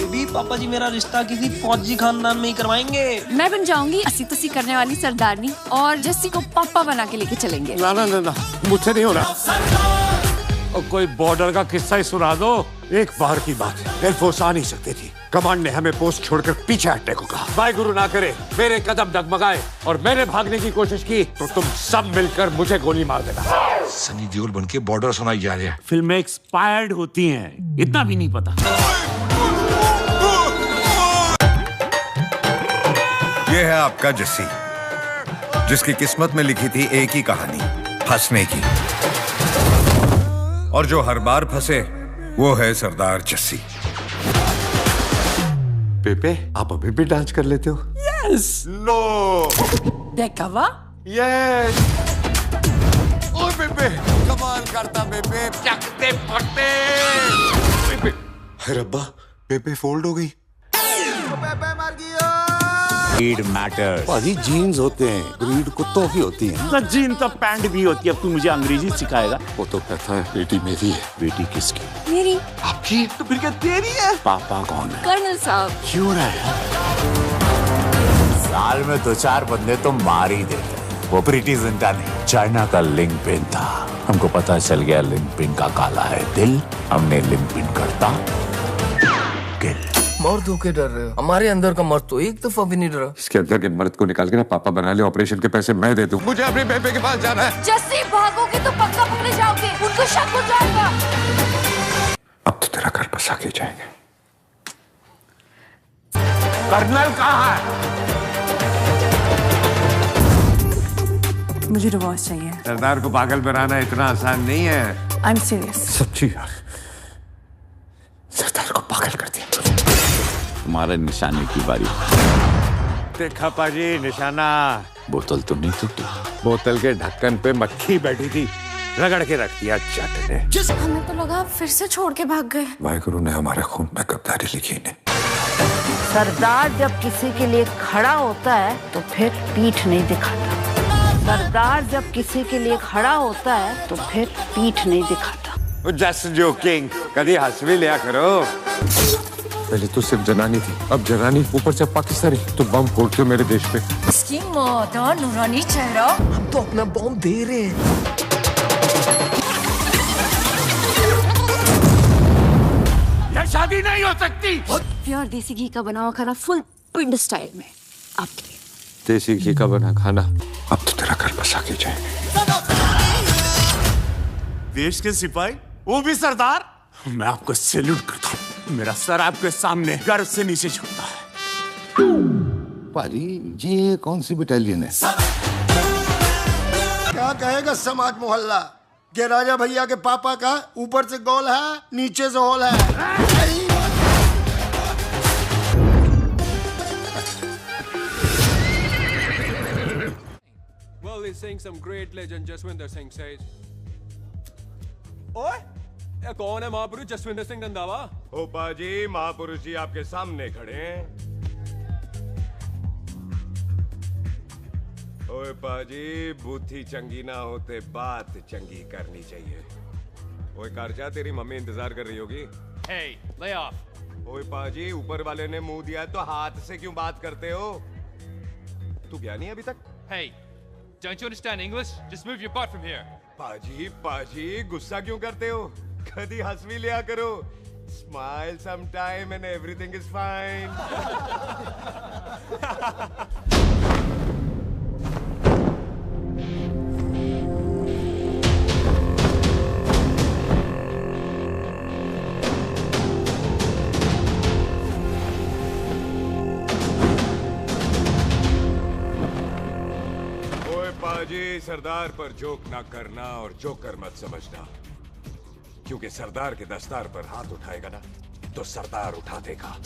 Baby पापा जी मेरा रिश्ता किसी फौजी खानदान में ही करवाएंगे। मैं बन जाऊंगी अस्सी तुसी करने वाली सरदारनी और जस्सी को पापा बना के लेके चलेंगे। ना ना ना ना, मुझसे नहीं हो रहा। और कोई बॉर्डर का किस्सा ही सुना दो। एक बार की बात है, एयरफोर्स आ नहीं सकती थी। कमांड ने हमें पोस्ट छोड़कर पीछे हटने को कहा। वाहिगुरु ना करे मेरे कदम डगमगाए और मैंने भागने की कोशिश की तो तुम सब मिलकर मुझे गोली मार देना। सनी देओल बन के बॉर्डर सुनाई जा रहा है। फिल्में एक्सपायर्ड होती हैं, इतना भी नहीं पता। ये है आपका जस्सी, जिसकी किस्मत में लिखी थी एक ही कहानी, फंसने की। और जो हर बार फंसे वो है सरदार जस्सी। पेपे, आप अभी भी डांस कर लेते हो? यस। नो। देखा वा? यस। ओ पेपे, कमाल करता पेपे, चकते पकते। पेपे, है रब्बा, पेपे फोल्ड हो गई। पेपे मर गया। Breed matters. भाजी जीन्स होते हैं, ब्रीड कुत्तों की होती है। तो जीन तो पैंट भी होती है। अब तू मुझे अंग्रेजी सिखाएगा? वो तो कहता है बेटी मेरी है। बेटी किसकी? मेरी। आपकी? तो फिर क्या तेरी है? पापा कौन है? कर्नल साहब। क्यों रहा है? साल में 2-4 बंदे तो मार ही देते हैं। वो प्रीति जिंटा नहीं, चाइना का लिंक पिन था। हमको पता चल गया लिंक पिन का काला है दिल। हमने लिंक पिन करता किल। मर्द होके डर रहे हो? हमारे अंदर का मर्द तो एक दफा भी नहीं डरा। इसके अंदर के मर्द को निकाल के ना पापा बना ले। ऑपरेशन के पैसे मैं दे दूं। मुझे अपने बेबे के पास जाना है। जस्सी भागोगे तो पक्का पकड़े जाओगे, उनको शक हो जाएगा। अब तो तेरा घर बसा के जाएंगे। कर्नल कहाँ है? मुझे डिवोर्स चाहिए। सरदार को पागल बनाना इतना आसान नहीं है। I am serious. सच्ची यार, सरदार को पागल कर दिया। तुम्हारे निशाने की बारी। देखा पाजी निशाना। बोतल तो नहीं टूटी। बोतल के ढक्कन पे मक्खी बैठी थी, रगड़ के रख दिया जट ने। हमें तो लगा फिर से छोड़ के भाग गए। वाहिगुरु ने हमारे खून में गद्दारी लिखी ने। सरदार जब किसी के लिए खड़ा होता है तो फिर पीठ नहीं दिखाता। सरदार जब किसी के लिए खड़ा होता है तो फिर पीठ नहीं दिखाता। जस्ट जोकिंग, कभी हंस भी लिया करो। पहले तो सिर्फ जनानी थी, अब जनानी ऊपर से पाकिस्तानी। तो बम फोड़ते हो मेरे देश पे। इसकी मादा नूरानी चेहरा। हम तो अपना बॉम्ब दे रहे हैं। ये शादी नहीं हो सकती। प्योर देसी घी का बना हुआ खाना फुल पिंड स्टाइल में आपके लिए। देसी घी का बना खाना। अब तो तेरा घर बसा के जाएंगे। देश के सिपाही, वो भी सरदार। मैं आपको सैल्यूट करता हूँ। मेरा सर आपके सामने गर्व से नीचे झुकता है। पाजी ये कौन सी बटालियन है? क्या कहेगा समाज मोहल्ला के राजा भैया के पापा का ऊपर से गोल है, नीचे से होल है। Well, he's saying some great legend Jaswinder Singh says. ओए, ये कौन है महापुरुष जसविंदर सिंह रंधावा? ओ पाजी, महापुरुष जी आपके सामने खड़े हैं। ओए पाजी, बुद्धि चंगी ना होते बात चंगी करनी चाहिए। ओए कारजा, तेरी मम्मी इंतजार कर रही होगी। Hey, lay off. ओए पाजी, ऊपर वाले ने मुंह दिया तो हाथ से क्यों बात करते हो? तू गया नहीं अभी तक? Hey, don't you understand English? Just move your butt from here. पाजी पाजी, गुस्सा क्यों करते हो? कभी हंस भी लिया करो। Smile sometime and everything is fine. ओए पाजी, सरदार पर जोक ना करना और जोकर मत समझना, क्योंकि सरदार के दस्तार पर हाथ उठाएगा ना तो सरदार उठा देगा।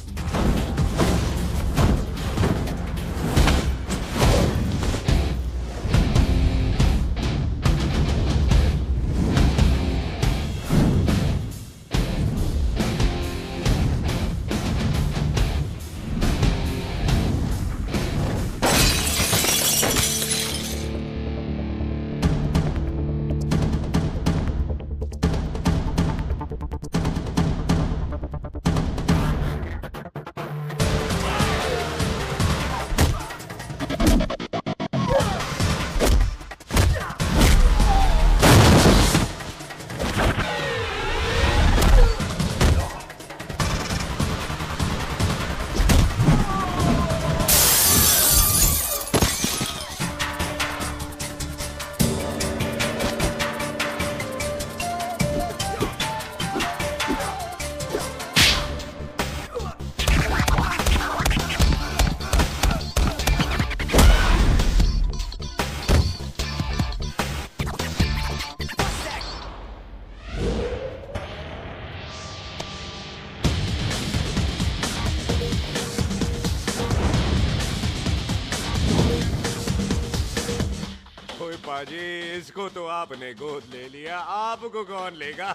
पाजी, इसको तो आपने गोद ले लिया, आपको कौन लेगा?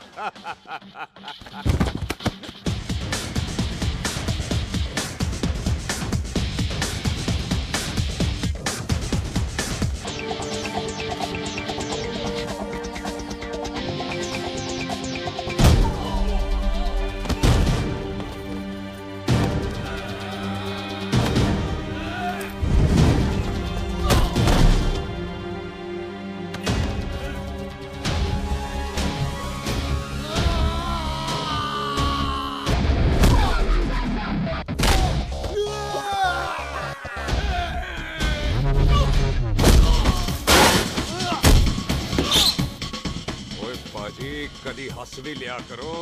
कदी हंस भी लिया करो।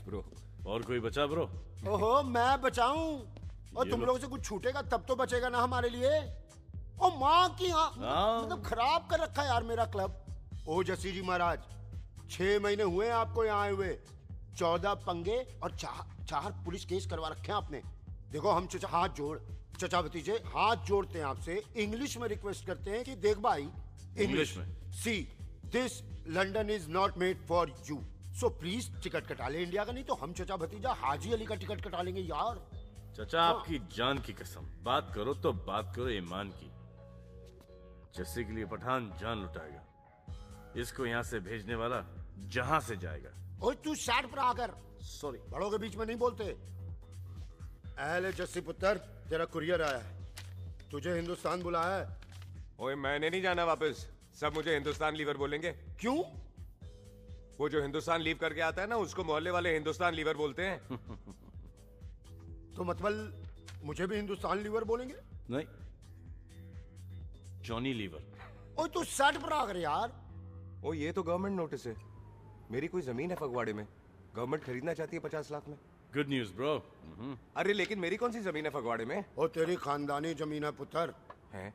ब्रो। और कोई बचा ब्रो? ओहो, मैं बचाऊं? और तुम लोगों से कुछ छूटेगा तब तो बचेगा ना हमारे लिए। ओ माँ की मतलब खराब कर रखा है यार मेरा क्लब। ओ जसी जी महाराज, 6 महीने हुए आपको यहाँ आए हुए, 14 पंगे और 4 पुलिस केस करवा रखे हैं आपने। देखो हम चचा हाथ जोड़, चचा भतीजे हाथ जोड़ते हैं आपसे, इंग्लिश में रिक्वेस्ट करते हैं कि देख भाई, इंग्लिश में see this London is not made for you, so please ticket कटा ले इंडिया का, नहीं तो हम चचा भतीजा हाजी अली का टिकट कटा लेंगे यार। चचा आपकी जान की कसम, बात करो तो बात करो ईमान की। जस्सी के लिए पठान जान लुटाएगा, इसको यहाँ से भेजने वाला जहां से जाएगा। ओए तू साइड पर आकर, सॉरी बड़ों के बीच में नहीं बोलते। अहले जस्सी पुत्र, तेरा कुरियर आया है, तुझे हिंदुस्तान बुलाया है। ओए मैंने नहीं जाना वापस, सब मुझे हिंदुस्तान लीवर बोलेंगे। क्यों? वो जो हिंदुस्तान लीव करके आता है ना, उसको मोहल्ले वाले हिंदुस्तान लीवर बोलते हैं। तो मतलब मुझे भी हिंदुस्तान लीवर बोलेंगे? नहीं, जॉनी लीवर। ओए तू साइड पर आकर यार। ओ ये तो गवर्नमेंट नोटिस है, मेरी कोई जमीन है फगवाड़े में, गवर्नमेंट खरीदना चाहती है 50 लाख में। Good news bro. अरे लेकिन मेरी कौन सी जमीन है फगवाड़े में? ओ तेरी खानदानी जमीन है पुत्र। है?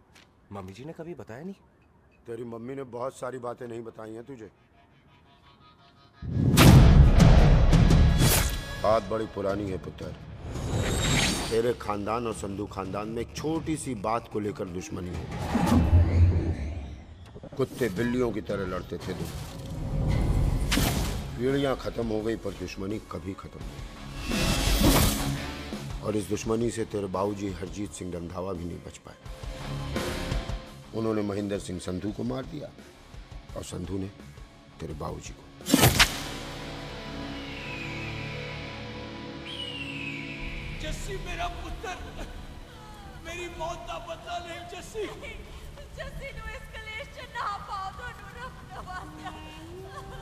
मम्मी जी ने कभी बताया नहीं? तेरी मम्मी ने बहुत सारी बातें नहीं बताई हैं तुझे। बात बड़ी पुरानी है पुत्र, तेरे खानदान और संधू खानदान में एक छोटी सी बात को लेकर दुश्मनी है। कुत्ते बिल्लियों की तरह लड़ते थे तुम, पीढ़ियां खत्म हो गई पर दुश्मनी कभी खत्म नहीं। और इस दुश्मनी से तेरे बाबूजी हरजीत सिंह रंधावा भी नहीं बच पाए। उन्होंने महेंद्र सिंह संधू को मार दिया और संधू ने तेरे बाबूजी को। जस्सी मेरा पुत्र, मेरी मौत का बदला नहीं जस्सी। जस्सी नु एस्केलेशन ना पाओ तो नु नवाजा।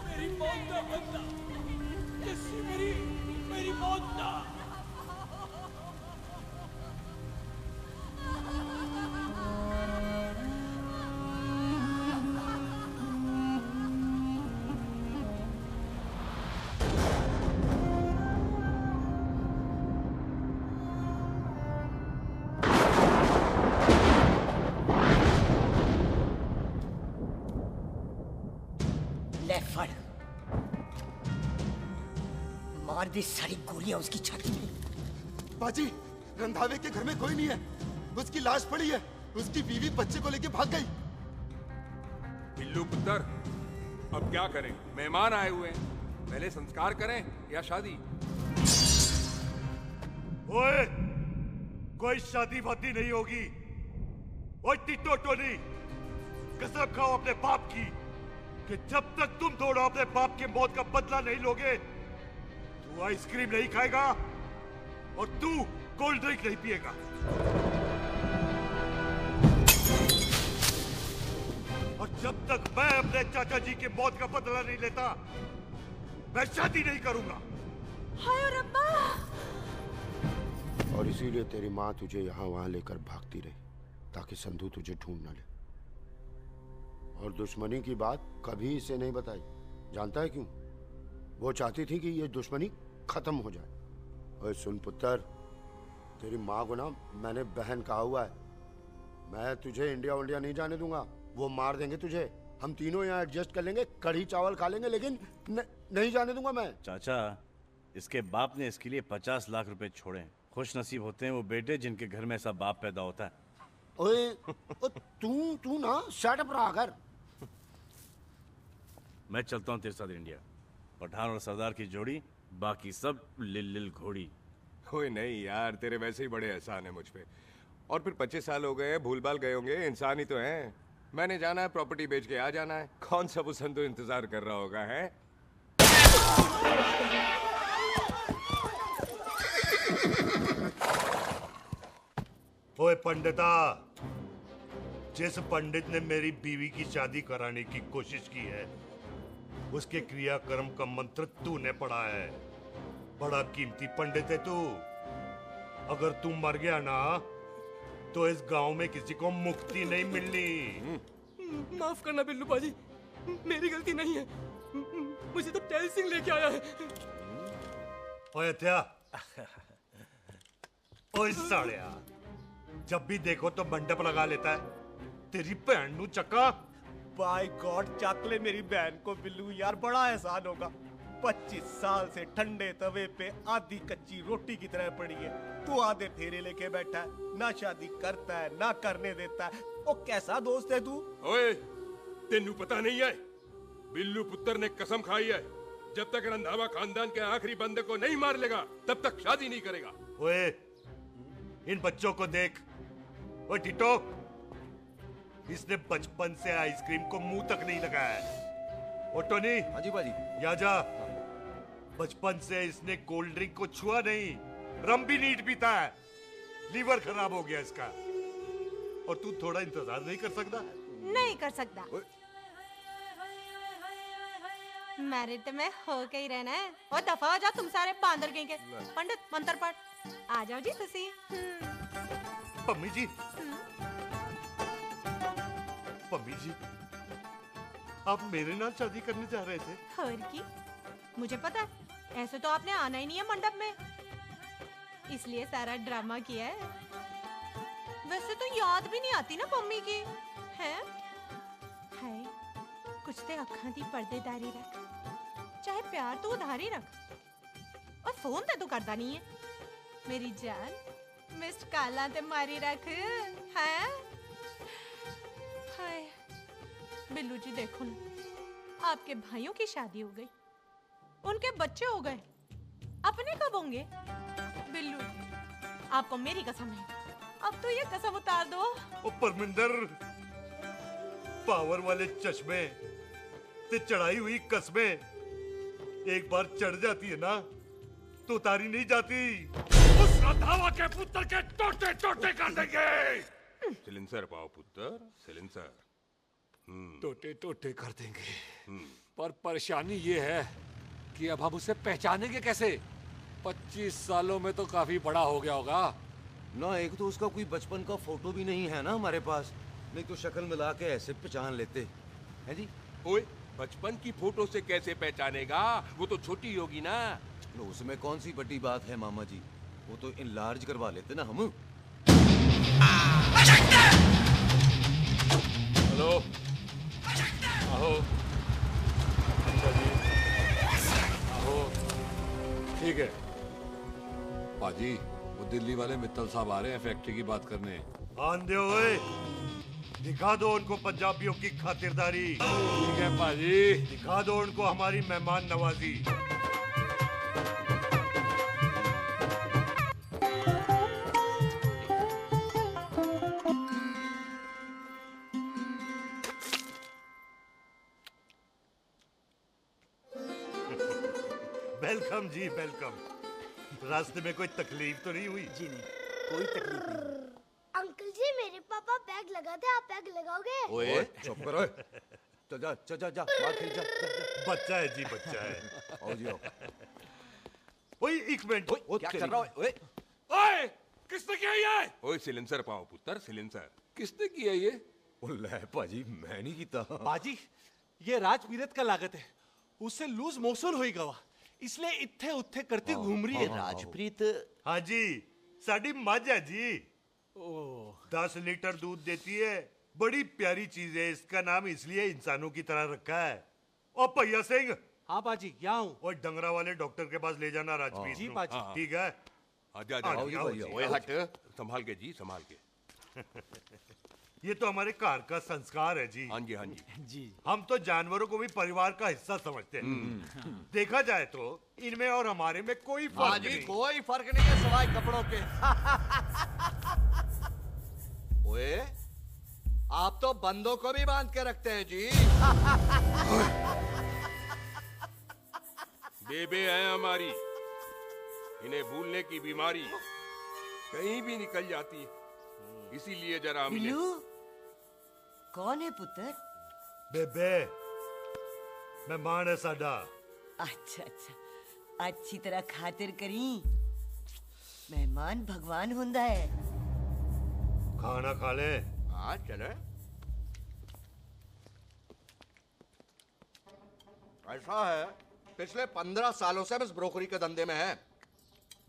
मेरी मौत का बदला जस्सी, मेरी मौत का। मार दी सारी गोलियां उसकी छाती में। बाजी, रंधावे के घर में कोई नहीं है, उसकी लाश पड़ी है, उसकी बीवी बच्चे को लेके भाग गई। बिल्लू पुत्र, अब क्या करें? मेहमान आए हुए हैं, पहले संस्कार करें या शादी? ओए, कोई शादी वादी नहीं होगी। ओए टिटो टोनी, कसम खाओ अपने बाप की कि जब तक तुम दोनों अपने बाप की मौत का बदला नहीं लोगे, तू आइसक्रीम नहीं खाएगा और तू कोल्ड ड्रिंक नहीं पिएगा। और जब तक मैं अपने चाचा जी की मौत का बदला नहीं लेता, मैं शादी नहीं करूंगा। हाय रब्बा। और इसीलिए तेरी माँ तुझे यहाँ वहां लेकर भागती रही, ताकि संधू तुझे ढूंढ न ले। और दुश्मनी की बात कभी इसे नहीं बताई। जानता है क्यों? वो चाहती थी कि ये दुश्मनी खत्म हो जाए। ओए सुन पुत्र, तेरी माँ को ना मैंने बहन कहा हुआ है। मैं तुझे इंडिया इंडिया नहीं जाने दूंगा। वो मार देंगे तुझे। हम तीनों यहाँ एडजस्ट कर लेंगे, कढ़ी चावल खा लेंगे, लेकिन नहीं जाने दूंगा मैं। चाचा, इसके बाप ने इसके लिए 50 लाख रुपए छोड़े। खुश नसीब होते हैं वो बेटे जिनके घर में ऐसा बाप पैदा होता है। ओए तू ना शट अप रहा कर। मैं चलता हूँ तेरे साथ इंडिया। पठान और सरदार की जोड़ी, बाकी सब लिल घोड़ी। ओए नहीं यार, तेरे वैसे ही बड़े एहसान है मुझ पे। और फिर 25 साल हो गए, भूल भाल गए होंगे, इंसान ही तो हैं। मैंने जाना है, प्रॉपर्टी बेच के आ जाना है। कौन सा वो संधू इंतजार कर रहा होगा है? ओए पंडिता, जिस पंडित ने मेरी बीवी की शादी कराने की कोशिश की है, उसके क्रियाकर्म का मंत्र तूने पढ़ा है। बड़ा कीमती पंडित है तू। अगर तू मर गया ना, तो इस गांव में किसी को मुक्ति नहीं मिलनी। माफ करना बिल्लू बाजी, मेरी गलती नहीं है। मुझे तो टेल सिंह लेके आया है। ओए हत्या, ओए सालिया, जब भी देखो तो मंडप लगा लेता है। तेरी बहन नू चक्का। बाय गॉड, चक ले मेरी बहन को बिल्लू यार, बड़ा एहसान होगा। 25 साल से ठंडे तवे पे आधी कच्ची रोटी की तरह पड़ी है। तू आधे फेरे लेके बैठा है, ना शादी करता है ना करने देता है। ओ कैसा दोस्त है तू? ओए, तेनू पता नहीं है, बिल्लू पुत्र ने कसम खाई है, जब तक रंधावा खानदान के आखिरी बंदे को नहीं मार लेगा, तब तक शादी नहीं करेगा। ओए, इन बच्चों को देख। ओए टिटो, इसने बचपन से आइसक्रीम को मुंह तक नहीं लगाया है। ओ टोनी। हाँ जी बाजी। या जा। बचपन से इसने कोल्ड ड्रिंक को छुआ नहीं, रम भी नीट पीता है। लीवर खराब हो गया इसका। और तू थोड़ा इंतजार नहीं कर सकता? नहीं कर सकता। मैरिड में हो के ही रहना है। और दफा हो जाओ तुम सारे बांदर गए के। पंडित मंत्र पढ़। आ जाओ जी तुसी। पम्मी जी, पम्मी जी, आप मेरे नाल शादी करने जा रहे थे? और की? मुझे पता है, ऐसे तो आपने आना ही नहीं है मंडप में, इसलिए सारा ड्रामा किया है। वैसे तो याद भी नहीं आती ना पम्मी की, हैं? हाय, कुछ ते अखां दी पर्देदारी रख, चाहे प्यार तो उधारी रख। और फोन ते तू करता नहीं है। मेरी जान, मिस्ड काला ते मारी रख, हैं? हाय, बिल्लू जी देखो ना, आपके भाइयों की शादी हो गई, उनके बच्चे हो गए, अपने कब होंगे? बिल्लू, आपको मेरी कसम है, अब तो ये कसम उतार दो। ओ परमिंदर, पावर वाले चश्मे ते चढ़ाई हुई कस्में एक बार चढ़ जाती है ना, तो उतारी नहीं जाती। उस रंधावा के पुत्र के टोटे टोटे कर देंगे। सिलेंसर पाओ पुत्र, सिलेंसर। टोटे टोटे कर देंगे। पर परेशानी ये है कि अब हम उसे पहचानेंगे कैसे? 25 सालों में तो काफी बड़ा हो गया होगा ना। एक तो उसका कोई बचपन का फोटो भी नहीं है ना हमारे पास, नहीं तो शक्ल मिला के ऐसे पहचान लेते हैं जी। ओए, बचपन की फोटो से कैसे पहचानेगा? वो तो छोटी होगी ना। तो उसमें कौन सी बड़ी बात है मामा जी, वो तो इनलार्ज करवा लेते ना हम। हेलो, आओ। आओ। ठीक है पाजी, वो दिल्ली वाले मित्तल साहब आ रहे हैं फैक्ट्री की बात करने। आंधे ओए, दिखा दो उनको पंजाबियों की खातिरदारी। ठीक है पाजी। दिखा दो उनको हमारी मेहमान नवाजी। वेलकम जी, वेलकम। रास्ते में कोई तकलीफ तो नहीं हुई? जी नहीं, कोई तकलीफ नहीं। अंकल जी मेरे पापा पैग लगाते, आप पैग लगाओगे? ओए चुप करो। चल जा चल जा जा बाहर खेल जा। बच्चा है जी, बच्चा है। आओ जी आओ। ओए एक मिनट, क्या कर रहा है? ओए किसने किया ये? ओए सिलेंसर पाओ पुत्र, सिलेंसर किसने किया ये? ले भाजी मैं नहीं कीता। बाजी ये राजपीरत का लागत है, उससे लूज मोशन होई गवा, इसलिए इत्थे उत्थे करती घूम रही है। राजप्रीत हाँ जी, साड़ी मझ है जी। 10 लीटर दूध देती है, बड़ी प्यारी चीज है। इसका नाम इसलिए इंसानों की तरह रखा है। ओ भैया सिंह। हाँ बाजी क्या हूँ? और डंगरा वाले डॉक्टर के पास ले जाना राजप्रीत। जी बाजी। ठीक है। आजा आजा। ओए हट, संभाल के जी, संभाल के। ये तो हमारे घर का संस्कार है जी। हाँ जी हाँ जी जी। हम तो जानवरों को भी परिवार का हिस्सा समझते हैं। देखा जाए तो इनमें और हमारे में कोई फर्क नहीं। कोई फर्क नहीं है सिवाय कपड़ों के। ओए आप तो बंदों को भी बांध के रखते हैं जी। बेबे है हमारी, इन्हें भूलने की बीमारी कहीं भी निकल जाती है, इसीलिए जरा मिले। बिल्लू कौन है पुत्र? बेबे मेहमान है साडा। अच्छा अच्छा, अच्छी तरह खातिर करी। मेहमान भगवान हुंदा है। खाना खा ले। हाँ चले। ऐसा है, पिछले 15 सालों से हम इस ब्रोकरी के धंधे में हैं।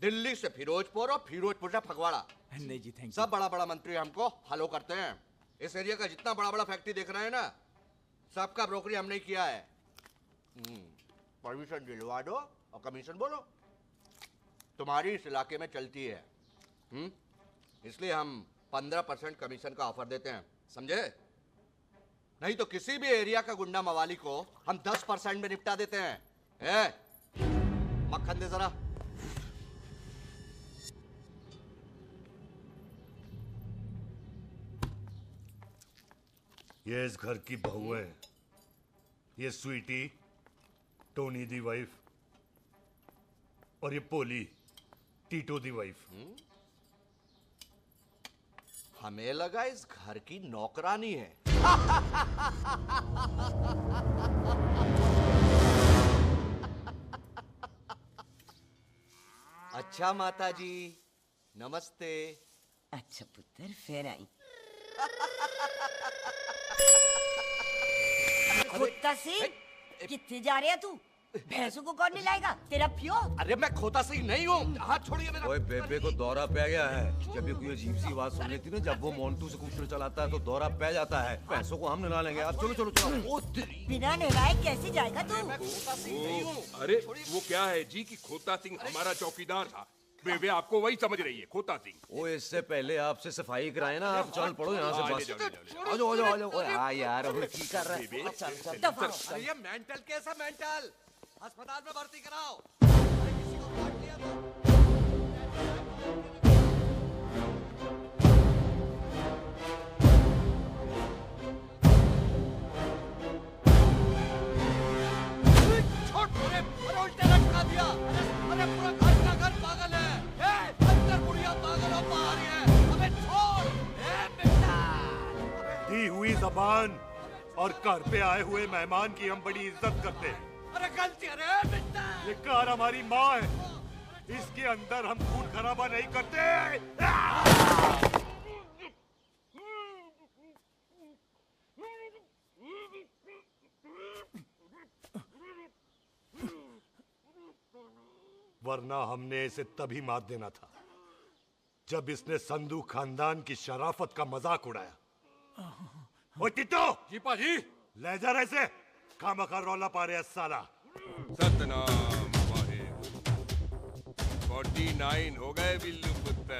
दिल्ली से फिरोजपुर और फिरोजपुर से फगवाड़ा। नहीं जी थैंक यू। सब बड़ा बड़ा मंत्री हमको फॉलो करते हैं। इस एरिया का जितना बड़ा बड़ा फैक्ट्री देख रहे हैं ना, सबका ब्रोकरी हमने किया है। परमिशन दिलवा दो और कमीशन बोलो। तुम्हारी इस इलाके में चलती है, इसलिए हम 15% कमीशन का ऑफर देते हैं, समझे? नहीं तो किसी भी एरिया का गुंडा मवाली को हम 10% में निपटा देते हैं। मक्खन दे जरा। ये इस घर की बहू है, ये स्वीटी टोनी दी वाइफ, और ये पोली टीटो दी वाइफ। हमें लगा इस घर की नौकरानी है। अच्छा माता जी नमस्ते। अच्छा पुत्र फिर आई। खोता सिंह कितने जा रहे है तू? भैंसों को कौन लाएगा? तेरा प्यो? अरे मैं खोता सिंह नहीं हूँ, हाथ छोड़िए मेरा। ओए बेबे को दौरा पै गया है। जब भी कोई अजीब सी आवाज सुन लेती ना, जब वो मोन्टू स्कूटर चलाता है तो दौरा पै जाता है। भैंसों को हम नहला लेंगे। अब चलो चलो चलो। बिना नहलाए कैसे जाएगा तू? अरे वो क्या है जी कि खोता सिंह हमारा चौकीदार था। बेबे आपको वही समझ रही है, खोता सिंह। ओ इससे पहले आपसे सफाई कराए ना, आप चल पड़ो यहाँ से बस। आ जाओ आ जाओ आ जाओ। ओए हाँ यार अब की कर रहा है। अरे ये मेंटल केस है, मेंटल। अस्पताल में भर्ती कराओ। अरे किसी को काट लिया तो। छोड़ अरे उल्टे लटका दिया। अरे पूरा घर का घर पागल है। अंदर बुढ़िया पागल और बाहर है। अबे छोड़। बेटा दी हुई जबान और घर पे आए हुए मेहमान की हम बड़ी इज्जत करते हैं। अरे गलती है बेटा। ये कार हमारी माँ है, इसके अंदर हम खून खराबा नहीं करते। वरना हमने इसे तभी मार देना था जब इसने संधू खानदान की शराफत का मजाक उड़ाया। ओ टिटो जी पाजी, ले जा रहे से खामखा रौला पा रहे साला। सतनाम वाहेगुरु। 49 हो गए बिल्लू पुत्र।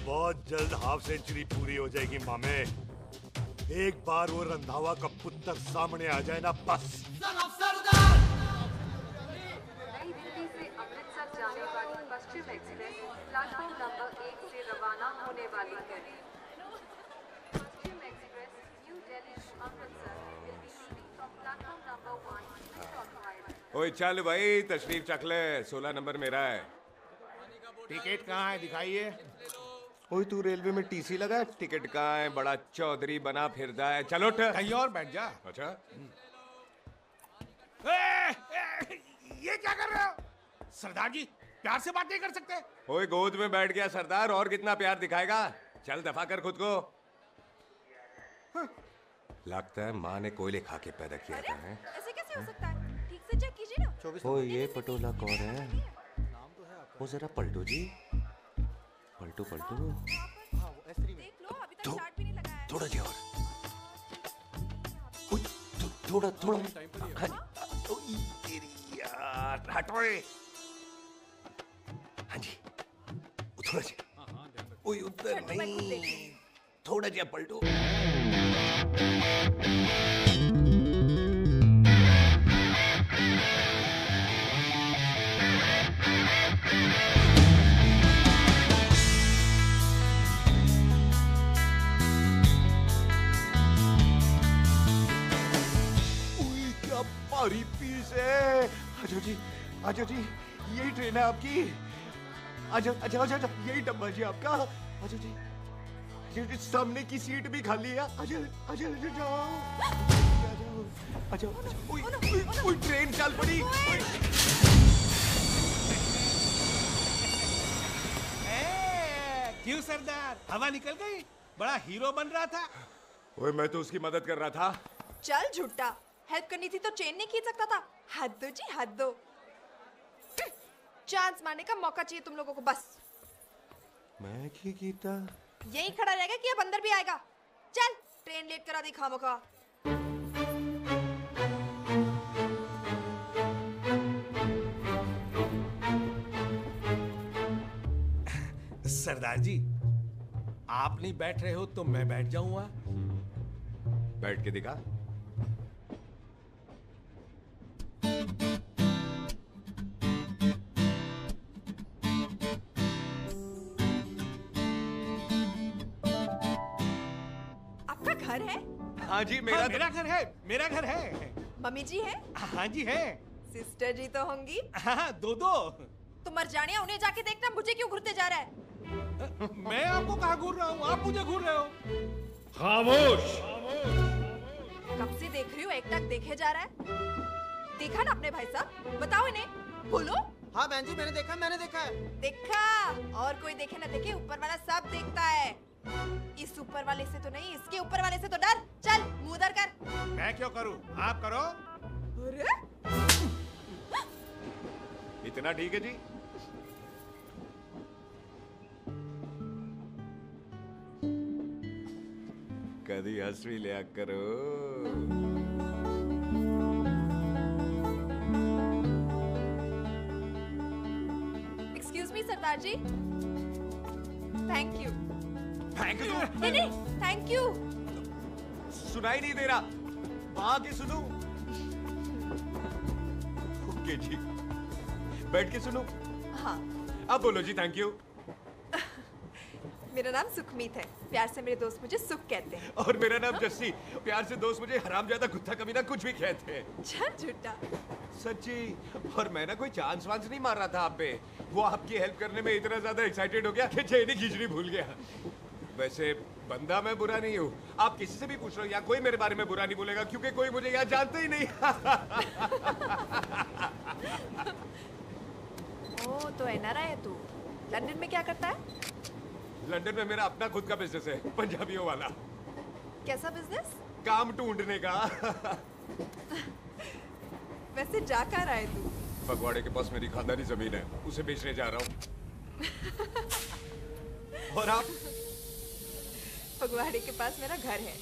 बहुत जल्द हाफ सेंचुरी पूरी हो जाएगी मामे। एक बार वो रंधावा का पुत्र सामने आ जाए ना बस। नई दिल्ली से अमृतसर जाने वाली पश्चिम एक्सप्रेस प्लेटफॉर्म नंबर 1 से रवाना होने वाली है। Paschim express new Delhi Amritsar will be leaving from platform number 1 to ओए चल भाई तशरीफ चख ले, 16 नंबर मेरा है। टिकट कहाँ है दिखाइए। ओए तू रेलवे में टीसी लगा, टिकट कहाँ है? बड़ा चौधरी बना फिरदा है। चलो उठ। कहीं और बैठ जा। अच्छा ये क्या कर रहे हो? सरदार जी प्यार से बात नहीं कर सकते? ओए गोद में बैठ गया सरदार, और कितना प्यार दिखाएगा? चल दफा कर खुद को। लगता है माँ ने कोयले खा के पैदा किया था। है ऐसे कैसे हो सकता है? ठीक से चेक कीजिए ना। ओ ये पटोला कौन है? वो जरा पलटो जी, पलटो पलटो। देख लो, अभी तक चार्ट भी नहीं लगाया है। थोड़ा जी और। थोड़ा थोड़ा। तेरी यार हटो। हाँ जी थोड़ा जी। ओए उधर नहीं, थोड़ा जी पलटो। क्या भारी पीस है। आजो जी, आजो जी, यही ट्रेन है आपकी। आजो आजो आजो, यही डब्बा जी आपका। आजो जी, ये सामने की सीट भी खाली है। आजो आजो आजो जाओ। आजो आजो। ओए ट्रेन चल पड़ी। क्यों सरदार, हवा निकल गई? बड़ा हीरो बन रहा था। ओए मैं तो उसकी मदद कर रहा था। चल झूठा, हेल्प करनी थी तो चेन नहीं खींच सकता था। हद दो जी, हद दो। चांस मारने का मौका चाहिए तुम लोगों को बस। मैं क्या कीता? यही खड़ा रहेगा कि अब अंदर भी आएगा? चल ट्रेन लेट करा दी खामखा। सरदार जी आप नहीं बैठ रहे हो तो मैं बैठ जाऊंगा। बैठ के दिखा। आपका घर है? हाँ जी मेरा घर है, मेरा घर है। मम्मी जी है? हाँ जी है। सिस्टर जी तो होंगी? हाँ दो। तुम मर जाने, उन्हें जाके देखना मुझे क्यों घूरते जा रहा है। मैं आपको कहाँ घूर रहा हूँ, आप मुझे घूर रहे हो। खामोश। कब से देख रही हूँ, एक टक देखे जा रहा है। देखा ना अपने भाई साहब, बताओ इन्हें। बोलो। हाँ बहन जी मैंने देखा है। देखा? और कोई देखे ना देखे, ऊपर वाला सब देखता है। इस ऊपर वाले से तो नहीं, इसके ऊपर वाले से तो डर। चल मुंह उधर कर। मैं क्यों करूँ, आप करो। अरे इतना ठीक है जी। कभी हंस भी लिया करो। Excuse me Sardar ji. Thank you. Thank you? नहीं, थैंक यू। सुनाई नहीं दे रहा, वहां के सुनूं? ओके जी, बैठ के सुनूं? हाँ। अब बोलो जी थैंक यू। मेरा नाम सुखमीत है, प्यार से मेरे दोस्त मुझे सुख कहते हैं। और मेरा नाम जस्सी, प्यार से दोस्त मुझे हरामजादा, कुत्ता कमीना कुछ भी कहते हैं। चल झूठा। सच्ची। और मैं ना कोई चांस वांस नहीं मार रहा था आप पे, वो आपकी हेल्प करने में इतना ज्यादा एक्साइटेड हो गया कि चेन ही खींचनी भूल गया। वैसे बंदा मैं बुरा नहीं हूँ, आप किसी से भी पूछ लो, यहाँ कोई मेरे बारे में बुरा नहीं बोलेगा क्योंकि कोई मुझे यहाँ जानता ही नहीं। ओ तो एनआरआई है तू। लंदन में क्या करता है? लंदन में मेरा अपना खुद का बिजनेस है, पंजाबियों वाला। कैसा बिजनेस? काम ढूंढने का। वैसे जा कहाँ रहा है तू? फगवाड़े के पास मेरी खानदानी जमीन है, उसे बेचने जा रहा हूँ। और आप? फगवाड़े के पास मेरा घर है,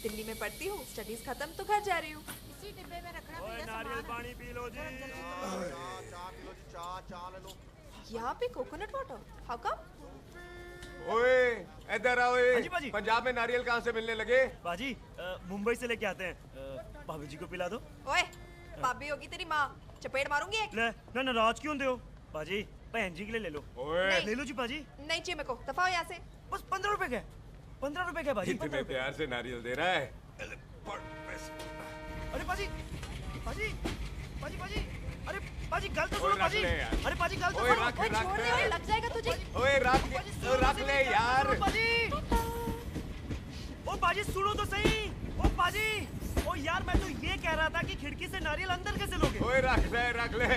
दिल्ली में पढ़ती हूँ, स्टडीज खत्म तो घर जा रही हूँ। इसी डिब्बे में रखना मेरा नारियल पानी पी लो जी। यहाँ पे कोकोनट वाटर? How come? ओए इधर आओ। हाँ जी बाजी। पंजाब में नारियल कहाँ से मिलने लगे? बाजी मुंबई से लेके आते हैं। भाभी जी को पिला दो। ओए भाभी होगी तेरी माँ, चपेट मारूंगी एक। ले ना नाराज क्यों होते हो बाजी, बहन जी के लिए ले लो। ओए ले लो जी बाजी। नहीं चाहिए मेरे को, दफा हो यहाँ से। बस 15 रुपए के, 15 रुपए के बाजी। इतने प्यार से नारियल दे रहा है। अरे बाजी, बाजी, बाजी, बाजी, अरे बाजी गलत सुनो बाजी। अरे बाजी गलत ओए रख छोड़ दे, लग जाएगा तुझे। ओए रख ले यार। पाजी, ओ यार मैं तो ये कह रहा था कि खिड़की से नारियल अंदर कैसे लोगे? ओए रख ले,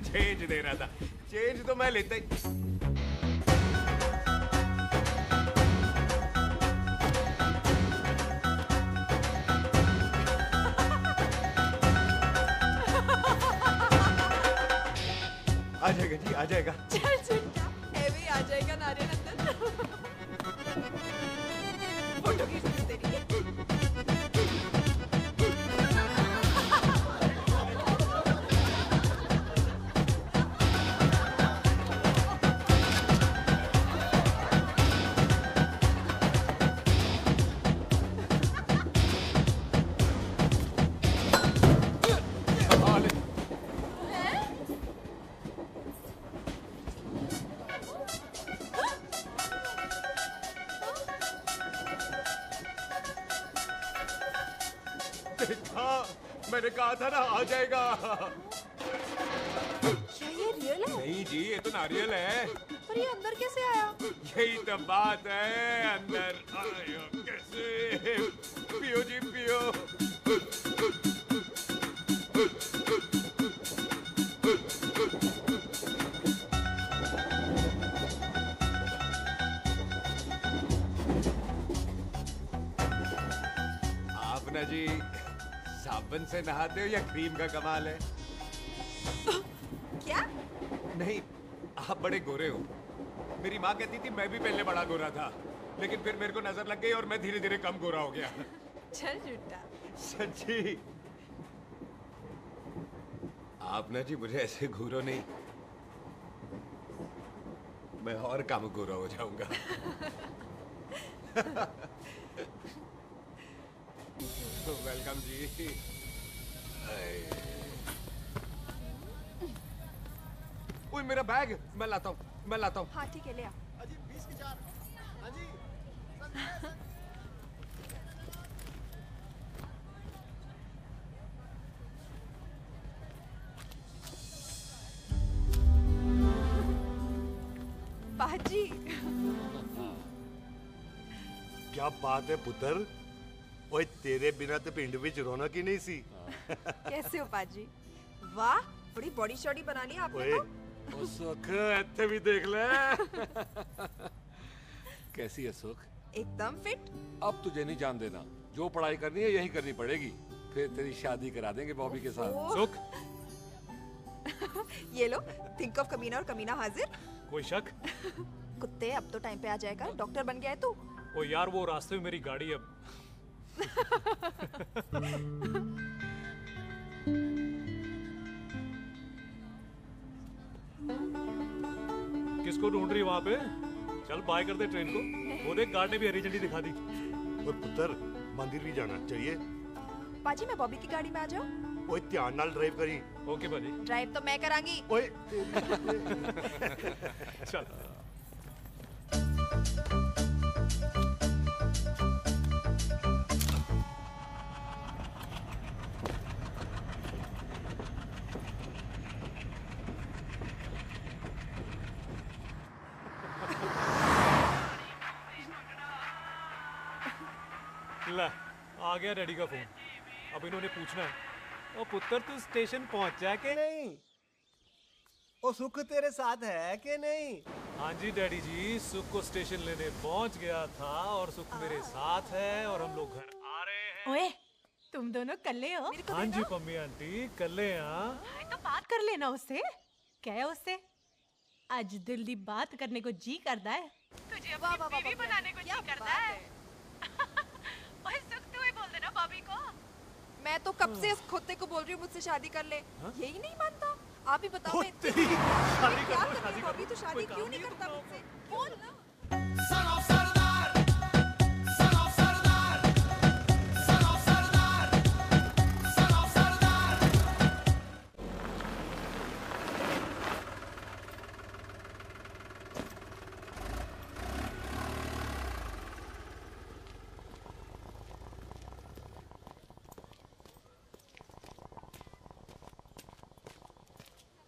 चेंज दे रहा था। चेंज तो मैं लेता ही। आ जाएगा जी, आ जाएगा। चल झुंडा, भी आ जाएगा नारियल अंदर। फोटो खींच तेरी। मैंने कहा था ना आ जाएगा। क्या ये रियल है? नहीं जी, ये तो नारियल है। पर ये अंदर कैसे आया? यही तो बात है, अंदर आया कैसे? पियो जी पियो। आप ना जी साबुन से नहाते हो या क्रीम का कमाल है? क्या? नहीं, आप बड़े गोरे हो। मेरी माँ कहती थी मैं भी पहले बड़ा गोरा था, लेकिन फिर मेरे को नजर लग गई और मैं धीरे धीरे कम गोरा हो गया। चल झूठा। सच्ची? आप ना जी मुझे ऐसे घूरो नहीं, मैं और कम गोरा हो जाऊंगा। वेलकम जी। ओए मेरा बैग, मैं लाता हूँ। हाँ ठीक है, ले आ। अजी 20 की 4। हाँ जी। पाजी। क्या बात है पुत्र, ओए तेरे बिना तो पिंड विच रौनक ही नहीं सी। कैसे हो पाजी? वाह, बड़ी बॉडी शॉडी बना ली आपने तो। ओ सुख, ऐसे भी देख ले। कैसी है सुख? एकदम फिट। अब तुझे नहीं जान देना, जो पढ़ाई करनी है यही करनी पड़ेगी, फिर तेरी शादी करा देंगे बॉबी के साथ। ओह। सुख, ये लो, थिंक ऑफ कमीना और कमीना हाजिर। कोई शक? कुत्ते, अब तो टाइम पे आ जाएगा। डॉक्टर बन गया है तू। ओ यार, वो रास्ते में मेरी गाड़ी अब। किसको ढूंढ रही वहाँ पे? चल बाय कर दे ट्रेन को। वो देख गार्ड ने भी हरी झंडी दिखा दी। और पुत्र मंदिर भी जाना चाहिए। पाजी मैं बॉबी की गाड़ी में आ जाऊँ? ओए ध्यान नाल ड्राइव करी। ओके बाजी। ड्राइव तो मैं करांगी। ओए चल। ला, आ गया डैडी का फोन। अब इन्होंने पूछना है, ओ पुत्र तू स्टेशन पहुंचा के नहीं? ओ सुख तेरे साथ है कि नहीं? हाँ जी डैडी जी, सुख को स्टेशन लेने पहुंच गया था और सुख मेरे साथ है और हम लोग घर आ रहे हैं। ओए, तुम दोनों कल्ले हो? हाँ जी पम्मी आंटी, कल्ले। हाँ तो बात कर लेना उससे। क्या है उससे? आज दिल दी बात करने को जी करता है। तुझे अपनी बीवी बनाने को जी करता है। ओए सुख, तू ही बोल देना बॉबी को। मैं तो कब से इस खोते को बोल रही हूँ मुझसे शादी कर ले। यही नहीं मानता। आप ही बताओ। मैं शादी क्या कर कर बॉबी तो शादी क्यों नहीं करता मुझसे? बोल ना।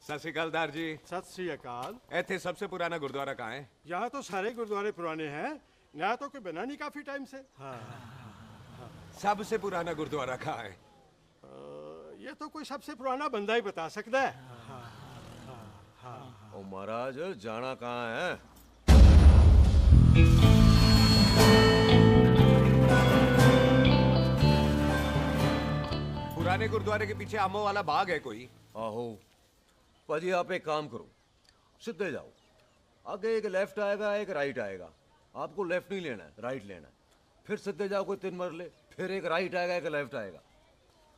सत श्री अकाल दार जी। सत श्री अकाल। ऐथे सबसे पुराना गुरुद्वारा कहाँ है? यहाँ तो सारे गुरुद्वारे पुराने हैं, नया तो कोई बना नहीं काफी टाइम से। हाँ। सबसे पुराना गुरुद्वारा कहाँ है? ये तो कोई सबसे पुराना बंदा ही बता सकता है। ओ महाराज जाना कहाँ है? पुराने गुरुद्वारे के पीछे आमों वाला बाग है कोई? आहो पाजी, आप एक काम करो, सीधे जाओ, आगे एक लेफ्ट आएगा एक राइट आएगा, आपको लेफ्ट नहीं लेना है, राइट लेना है। फिर सीधे जाओ कोई 3 मरले, फिर एक राइट आएगा एक लेफ्ट आएगा,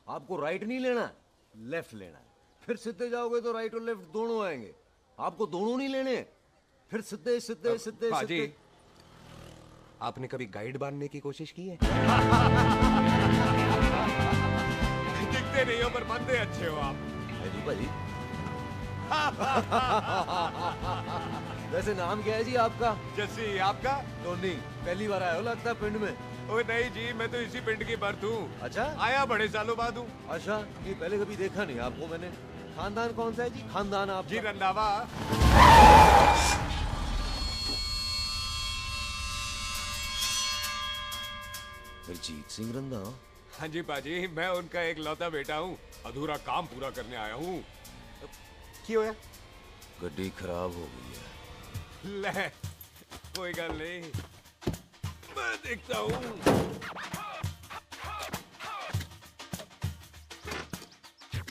आपको राइट नहीं लेना है, लेफ्ट लेना है। फिर सीधे जाओगे तो राइट और लेफ्ट दोनों आएंगे, आपको दोनों नहीं लेने। फिर सीधे सीधे सीधे पाजी, सीधे। आपने कभी गाइड बनने की कोशिश की है? दिखते नहीं हो पर बंदे अच्छे हो आप। जी भाजी। वैसे नाम क्या है जी आपका? जस्सी। आपका? टोनी। पहली बार आए हो लगता है पिंड में? ओ नहीं जी, मैं तो इसी पिंड की बर्थ हूँ। अच्छा, आया बड़े सालों बाद हूँ। अच्छा, ये पहले कभी देखा नहीं आपको मैंने। खानदान कौन सा है जी? खानदान आप जी रंधावा। जीत सिंह रंधावा? हाँ जी पाजी, मैं उनका एक लौता बेटा हूँ, अधूरा काम पूरा करने आया हूँ। क्यों है? गड्डी खराब हो गई है। ले, कोई गल नहीं, मैं देखता हूँ।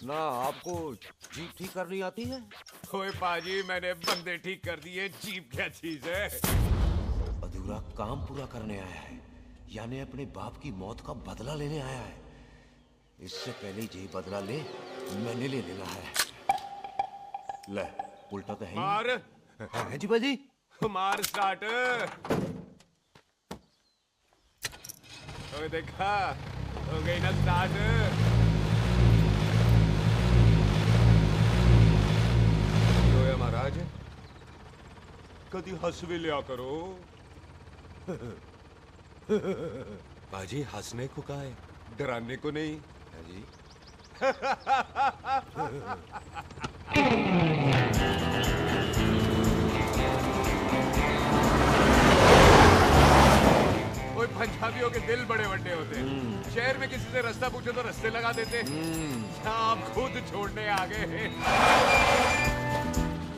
ना आपको जीप ठीक करनी आती है? ओए पाजी, मैंने बंदे ठीक कर दिए, जीप क्या चीज है? अधूरा काम पूरा करने आया है, यानी अपने बाप की मौत का बदला लेने आया है। इससे पहले ये बदला ले, मैंने ले लेना है। ले, उल्टा तो है मार। है जी बाजी। मार स्टार्ट। ओए देखा, हो गई ना स्टार्ट। रोया महाराज, कभी हंस भी लिया करो। बाजी हंसने को कहा है, डराने को नहीं है जी। कोई पंजाबियों के दिल बड़े बड़े होते हैं। शहर में किसी से रास्ता पूछो तो रास्ते लगा देते। आप खुद छोड़ने आ गए।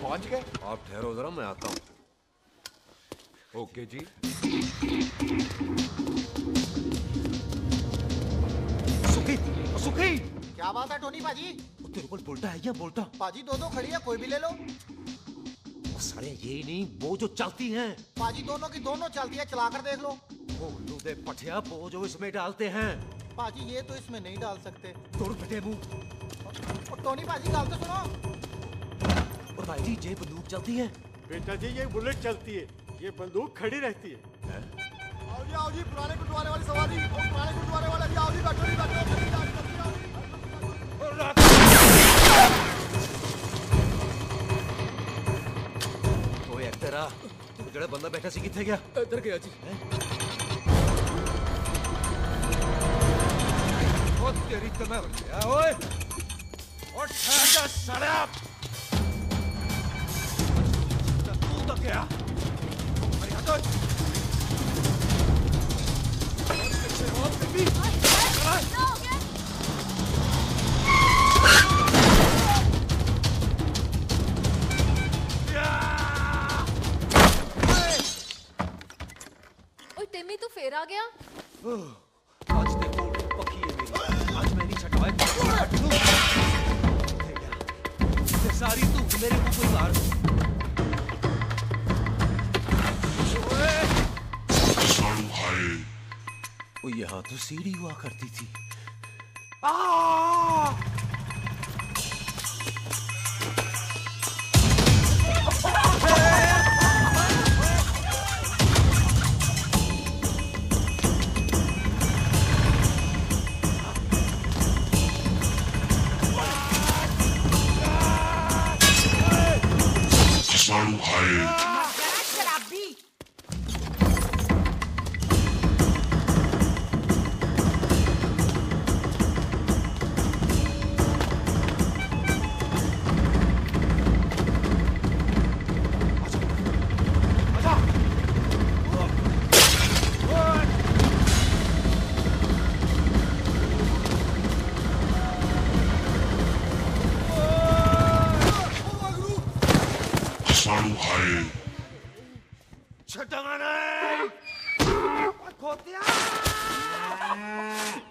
पहुंच गए? आप ठहरो जरा, मैं आता हूँ। ओके जी। सुखी, सुखी। क्या बात है टोनी पाजी? तेरे को बोलता है या बोलता? पाजी दो खड़ी है, कोई भी ले लो। सारे ये नहीं, वो जो चलती हैं। पाजी दोनों की दोनों चलती है, चला कर देख लो। वो उल्लू दे पठिया, वो जो इसमें डालते हैं। पाजी ये तो इसमें नहीं डाल सकते। तोड़ फटे मुंह। और टोनी पाजी गाल तो सुनो। और भाई जी, ये बंदूक चलती है। बेटा जी, ये बुलेट चलती है, ये बंदूक खड़ी रहती है। आओ जी, पुराने गुरुद्वारे वाली सवारी। पुराने गुरुद्वारे वाले भी आओ जी, बैठो जी, बैठो। ओए तेरा ਜਿਹੜਾ ਬੰਦਾ ਬੈਠਾ ਸੀ ਕਿੱਥੇ ਗਿਆ? ਇੱਧਰ ਗਿਆ ਜੀ। ਉਹ ਤੇਰੀ ਕਮਰ ਗਿਆ ਓਏ। ਉਹ ਠਹਿਰ ਜਾ ਸਾਲਿਆ। ਤੂੰ ਤਾਂ ਗਿਆ। ਅਰੇ ਹਟੋ। ਉਹ ਬੀਬੀ। टिम्मी तू फिर आ गया? आज देखो पक्की है मेरी, आज मैं नहीं छटवाए। सारी तू मेरे मुंह कोई मार। वो यहाँ तो सीढ़ी हुआ करती थी।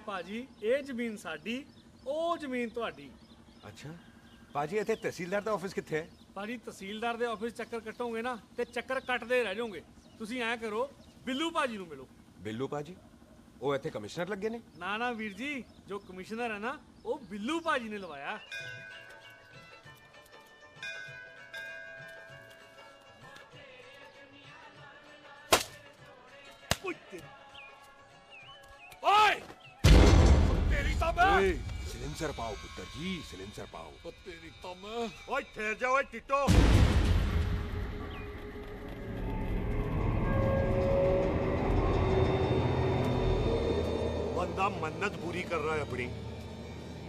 ਭਾਜੀ ਇਹ ਜ਼ਮੀਨ ਸਾਡੀ ਉਹ ਜ਼ਮੀਨ ਤੁਹਾਡੀ। ਅੱਛਾ ਭਾਜੀ ਇੱਥੇ ਤਹਿਸੀਲਦਾਰ ਦਾ ਆਫਿਸ ਕਿੱਥੇ ਹੈ? ਭਾਜੀ ਤਹਿਸੀਲਦਾਰ ਦੇ ਆਫਿਸ ਚੱਕਰ ਕੱਟੋਗੇ ਨਾ ਤੇ ਚੱਕਰ ਕੱਟਦੇ ਰਹਿ ਜਾਓਗੇ। ਤੁਸੀਂ ਐਂ ਕਰੋ ਬਿੱਲੂ ਭਾਜੀ ਨੂੰ ਮਿਲੋ। ਬਿੱਲੂ ਭਾਜੀ ਉਹ ਇੱਥੇ ਕਮਿਸ਼ਨਰ ਲੱਗੇ ਨੇ? ਨਾ ਨਾ ਵੀਰ ਜੀ, ਜੋ ਕਮਿਸ਼ਨਰ ਹੈ ਨਾ ਉਹ ਬਿੱਲੂ ਭਾਜੀ ਨੇ ਲਵਾਇਆ। ओए! तेरी तब सिलेंसर पाओ पुत्र जी, सिलेंसर पाओ। तेरी तब ओए ठहर जाओ टिट्टो। बंदा मन्नत पूरी कर रहा है अपनी,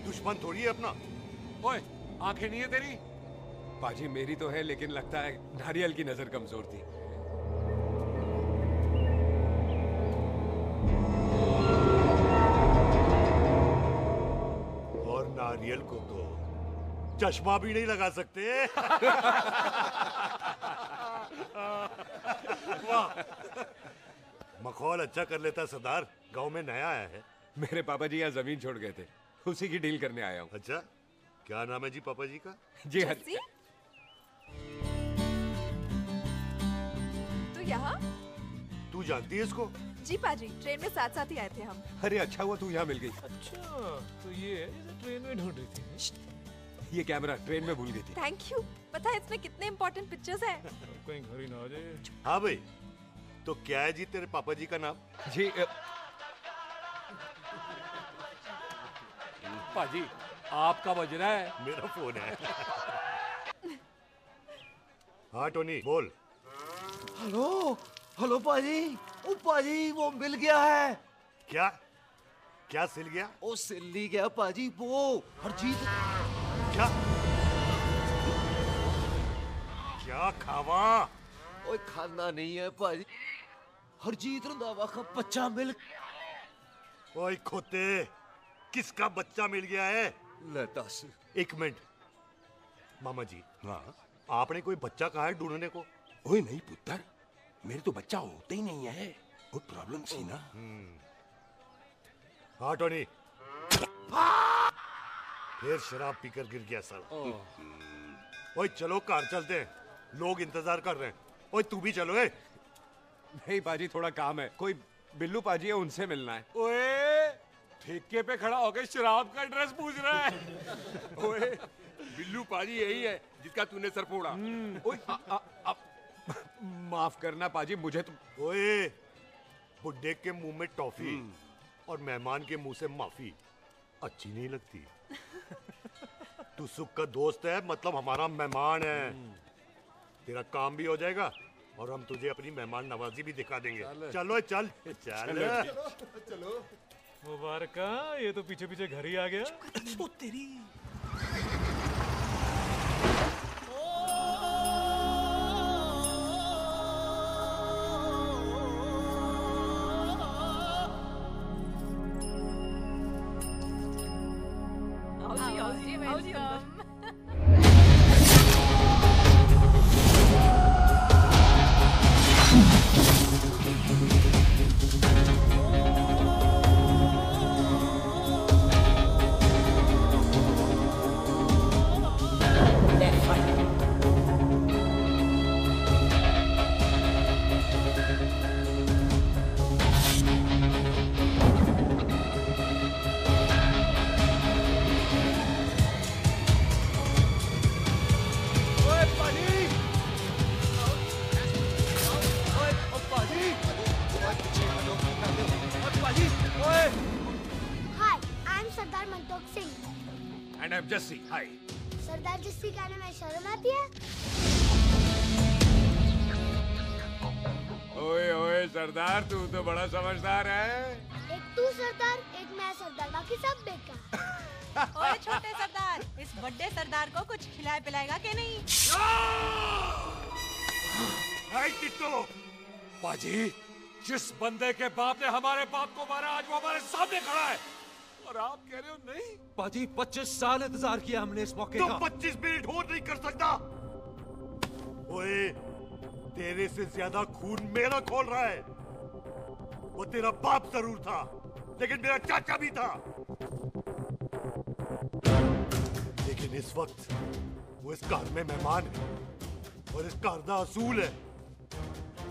दुश्मन थोड़ी है अपना। ओए आंखें नहीं है तेरी? पाजी मेरी तो है, लेकिन लगता है नारियल की नजर कमजोर थी। और नारियल को तो चश्मा भी नहीं लगा सकते। वाह, मखौल अच्छा कर लेता सरदार। गांव में नया आया है। मेरे पापा जी यहाँ जमीन छोड़ गए थे, उसी की डील करने आया हूँ। अच्छा, क्या नाम है जी पापा जी का? जी हाँ। तू यहाँ? तू जानती है इसको? जी पाजी, ट्रेन में साथ साथ ही आए थे हम। अरे अच्छा हुआ तू यहाँ मिल गई। अच्छा तो ये है जिसे ट्रेन में ढूंढ रही थी। ये कैमरा ट्रेन में भूल गई थी। Thank you. पता है इसमें कितने इम्पोर्टेंट पिक्चर्स हैं। कहीं घर ही ना आ जाए। हाँ भाई, तो क्या है जी तेरे पापा जी का नाम? जी पाजी आपका बज रहा है। मेरा फोन है। हाँ टोनी बोल। हेलो हेलो पाजी। ओ पाजी वो मिल गया है। क्या क्या सिल गया? ओ सिल्ली गया पाजी, वो हरजीत। क्या क्या खावा? ओए खाना नहीं है पाजी, हरजीत रंधावा का बच्चा मिल। ओए खोते, किसका बच्चा मिल गया है? ले दस। एक मिनट मामा जी। हाँ आपने कोई बच्चा कहा है ढूंढने को? ओए नहीं पुत्र, मेरे तो बच्चा होता ही नहीं है, वो प्रॉब्लम सी ना। हाँ टोनी। फिर शराब पीकर गिर गया साला। ओए चलो कार चलते हैं, लोग इंतजार कर रहे हैं। ओए तू भी चलो। नहीं पाजी थोड़ा काम है, कोई बिल्लू पाजी है उनसे मिलना है। ओए ठेके पे खड़ा होकर शराब का एड्रेस पूछ रहा है। ओए बिल्लू पाजी यही है जिसका तूने सर फोड़ा। ओए माफ करना पाजी, मुझे तो। ओए बुड्ढे के मुंह में टॉफी और मेहमान के मुंह से माफी अच्छी नहीं लगती। तू सुख का दोस्त है, मतलब हमारा मेहमान है। तेरा काम भी हो जाएगा और हम तुझे अपनी मेहमान नवाजी भी दिखा देंगे। चलो चल चल चलो। मुबारक, ये तो पीछे पीछे घर ही आ गया। ओ तेरी। जस्सी, हाय। सरदार जस्सी कहने में शर्म आती है? ओए ओए सरदार, तू तो बड़ा समझदार है। एक तू सरदार, एक मैं सरदार, बाकी सब बेकार। ओए छोटे सरदार, इस बड़े सरदार को कुछ खिलाए पिलाएगा कि नहीं? पाजी, जिस बंदे के बाप ने हमारे बाप को मारा, आज वो हमारे सामने खड़ा है और आप कह रहे हो नहीं? पाजी 25 साल इंतजार किया हमने इस मौके का। 25 मिनट और नहीं कर सकता। ओए तेरे से ज्यादा खून मेरा खोल रहा है। वो तेरा बाप जरूर था, लेकिन मेरा चाचा भी था। लेकिन इस वक्त वो इस घर में मेहमान है, और इस घर का असूल है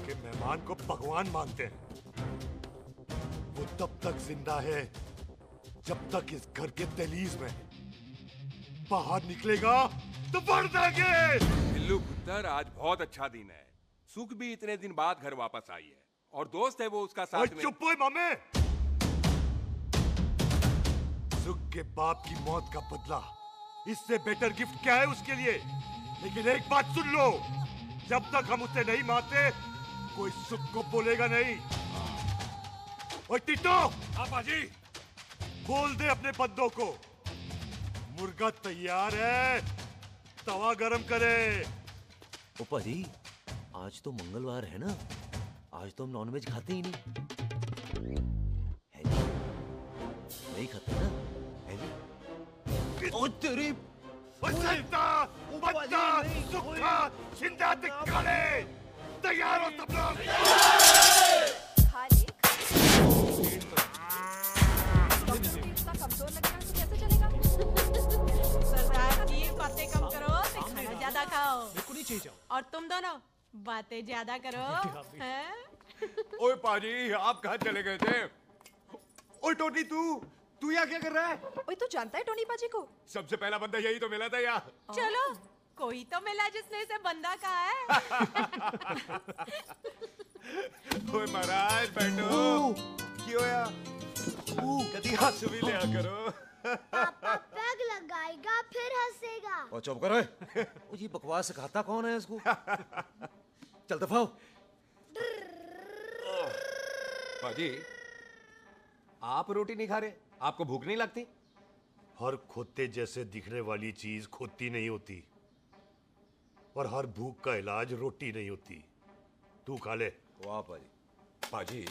कि मेहमान को भगवान मानते हैं। वो तब तक जिंदा है जब तक इस घर के दहलीज में, बाहर निकलेगा तो बढ़ देंगे। बिल्लू पुत्र, आज बहुत अच्छा दिन है। सुख भी इतने दिन बाद घर वापस आई है, और दोस्त है वो उसका साथ में। चुप हो मामे। सुख के बाप की मौत का बदला, इससे बेटर गिफ्ट क्या है उसके लिए? लेकिन एक बात सुन लो, जब तक हम उसे नहीं मारते कोई सुख को बोलेगा नहीं। ओए टिट्टो, हाँ पाजी, बोल दे अपने बंदों को मुर्गा तैयार है, तवा गरम करे। ओ पाजी, आज तो मंगलवार है ना, आज तो हम नॉनवेज खाते ही नहीं है जी? नहीं खाते ना, है जी? ओ तेरी सुखा जिंदा दिखाले, तैयार हो सब लोग। कमजोर लग रहा है तो कैसे चलेगा? सरदार जी, बातें कम करो, खाना ज्यादा खाओ। नहीं चाहिए जाओ। और तुम दोनों बातें ज्यादा करो। हैं? ओए पाजी, आप कहाँ चले गए थे? ओए टोनी, तू यहाँ क्या कर रहा है? ओए, तू जानता है टोनी पाजी को? सबसे पहला बंदा यही तो मिला था यहाँ। चलो, कोई तो मिला जिसने इसे बंदा कहा है। ओए महाराज, बैठो। क्यों यार? कभी हंस भी लिया करो। पापा पैग लगाएगा फिर हंसेगा। और चुप करो। ओ जी, बकवास सिखाता कौन है इसको? चल दफाओ। पाजी, आप रोटी नहीं खा रहे? आपको भूख नहीं लगती? हर खोते जैसे दिखने वाली चीज खोती नहीं होती, और हर भूख का इलाज रोटी नहीं होती। तू खा ले। वाह पाजी। पाजी,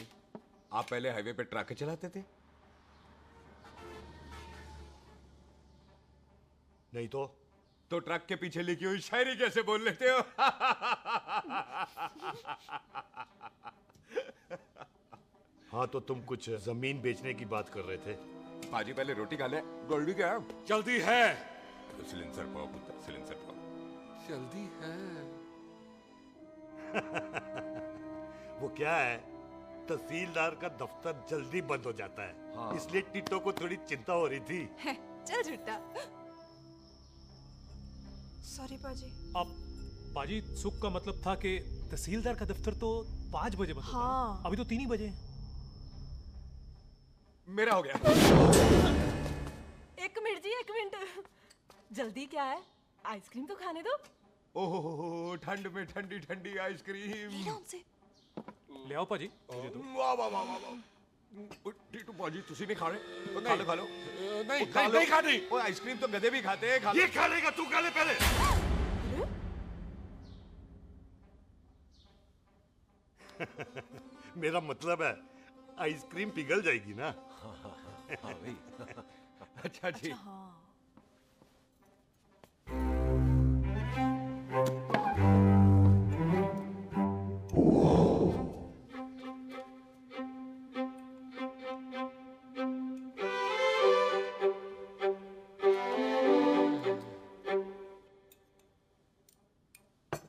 आप पहले हाईवे पे ट्रक चलाते थे? नहीं तो ट्रक के पीछे लिखी हुई शायरी कैसे बोल लेते हो? हाँ, तो तुम कुछ जमीन बेचने की बात कर रहे थे। पाजी, पहले रोटी खा ले। जल्दी क्या? जल्दी है। सिलेंसर पाओ पुत्र, सिलेंसर पाओ। जल्दी है। वो क्या है, तहसीलदार का दफ्तर जल्दी बंद हो जाता है। हाँ। इसलिए टिट्टो को थोड़ी चिंता हो रही थी। चल झूठा। सॉरी पाजी। अब पाजी, सुख का मतलब था कि तहसीलदार का दफ्तर तो 5 बजे बंद होता है। अभी तो 3 ही बजे। मेरा हो गया। एक मिनट जी, एक मिनट। जल्दी क्या है? आइसक्रीम तो खाने दो। ओह, ठंड में ठंडी ठंडी आइसक्रीम। ले आओ पाजी। वाह वाह वाह वाह। टीटू पाजी, तुसी नहीं खा रहे? खा लो, खा लो। नहीं खानी। ओए, आइसक्रीम तो गधे भी खाते हैं। खा लो। ये खा लेगा, तू खा ले पहले। मेरा मतलब है आइसक्रीम पिघल जाएगी ना। हाँ भाई। अच्छा जी।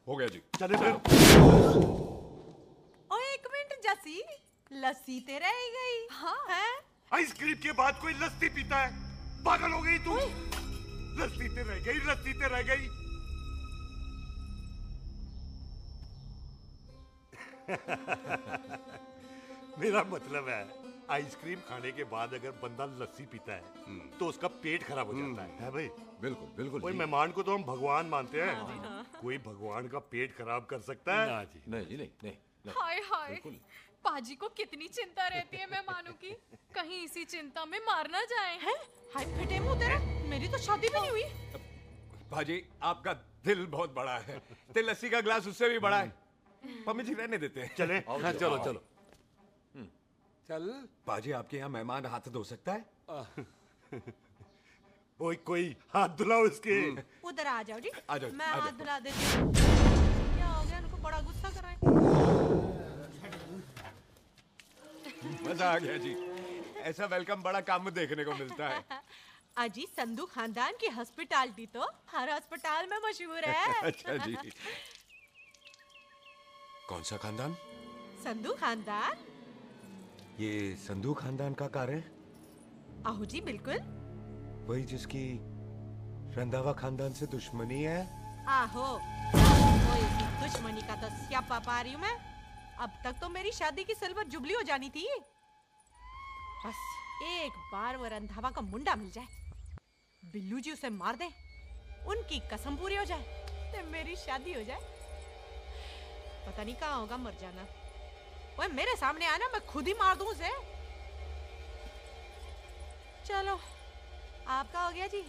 हो गया जी। चले फिर। ओ, एक मिनट जसी, लस्सी ते रह गई। हाँ है? आइसक्रीम के बाद कोई लस्सी पीता है? पागल हो गई तू? लस्सी ते रह गई, लस्सी ते रह गई। मेरा मतलब है, आइसक्रीम खाने के बाद अगर बंदा लस्सी पीता है तो उसका पेट खराब हो जाता है भाई? बिल्कुल बिल्कुल। कोई मेहमान को तो हम भगवान मानते हैं, कोई भगवान का पेट खराब कर सकता है? ना जी, नहीं जी, नहीं। हाय हाय, पाजी को कितनी चिंता रहती है मेहमानों की, कहीं इसी चिंता में मार ना जाए। हैं? हाय फटे मुंह तेरा, मेरी तो शादी भी नहीं हुई। भाजी, आपका दिल बहुत बड़ा है, ते लस्सी का ग्लास उससे भी बड़ा है। मम्मी जी रहने देते हैं। चले? हाँ, चलो चलो। चल। बाजी, आपके यहाँ मेहमान हाथ धो सकता है? कोई हाथ धुलाओ इसके। उधर आ जाओ जी। आ जाओ, मैं आ जाओ। हाथ धुला देती हूँ। क्या हो गया, उनको बड़ा गुस्सा कर रहे हैं। मजा आ गया जी। ऐसा वेलकम बड़ा कम देखने को मिलता है। अजी संधू खानदान की हॉस्पिटैलिटी तो हर अस्पताल में मशहूर है। अच्छा जी। कौन सा खानदान? संधू खानदान। ये संधू खानदान का कार है? आहू जी बिल्कुल। वही जिसकी रंधावा खानदान से दुश्मनी है? आहो, वो इसी दुश्मनी का तो स्यापा पा रही हूँ मैं। अब तक तो मेरी शादी की सिल्वर जुबली हो जानी थी। बस एक बार वो रंधावा का मुंडा मिल जाए, बिल्लू जी उसे मार दे, उनकी कसम पूरी हो जाए, तो मेरी शादी हो जाए। पता नहीं कहाँ होगा मर जाना। वो मेरे सामने आना, मैं खुद ही मार दूं उसे। चलो आपका हो गया जी।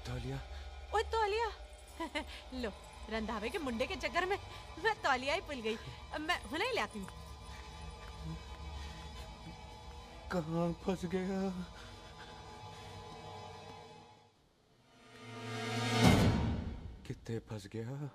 तौलिया। ओए तौलिया। लो रंधावे के मुंडे के चक्कर में मैं तौलिया ही भूल गई। मैं हुने ही लाती हूँ। कहाँ फंस गया? कितने फंस गया?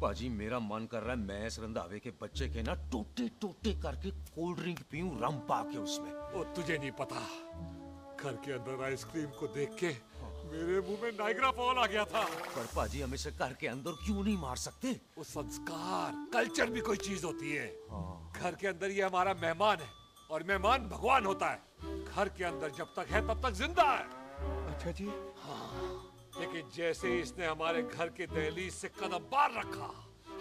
पाजी मेरा मन कर रहा है मैं इस रंधावे के बच्चे के ना टूटे टूटे करके कोल्ड ड्रिंक पीऊं, रम पाके उसमें। वो तुझे नहीं पता, घर के अंदर आइसक्रीम को देख के मेरे मुंह में नाइग्रा फॉल आ गया था। पर पाजी हम इसे घर के अंदर क्यों नहीं मार सकते? वो संस्कार कल्चर भी कोई चीज होती है। घर के अंदर ये हमारा मेहमान है और मेहमान भगवान होता है। घर के अंदर जब तक है तब तक जिंदा है। अच्छा जी। हाँ, लेकिन जैसे ही इसने हमारे घर के दहलीज से कदम बाहर रखा,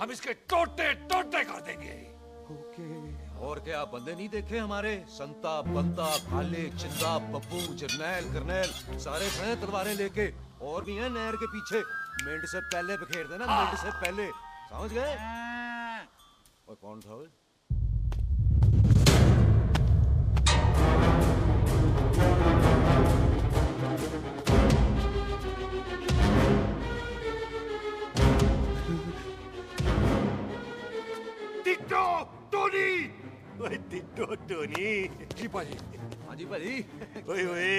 हम इसके टोटे टोटे कर देंगे। ओके। और क्या आप बंदे नहीं देखे हमारे? संता, बंता, भाले, चिंदा, बब्बू, जरनैल, करनैल सारे हैं तलवारें लेके, और भी हैं नहर के पीछे। मिनट से पहले बखेर देना, मिनट से पहले, समझ गए? और कौन था वो? Ditto Tony. ओए टिट्टो टोनी। जी पाजी। हाँ जी पाजी। ओए ओए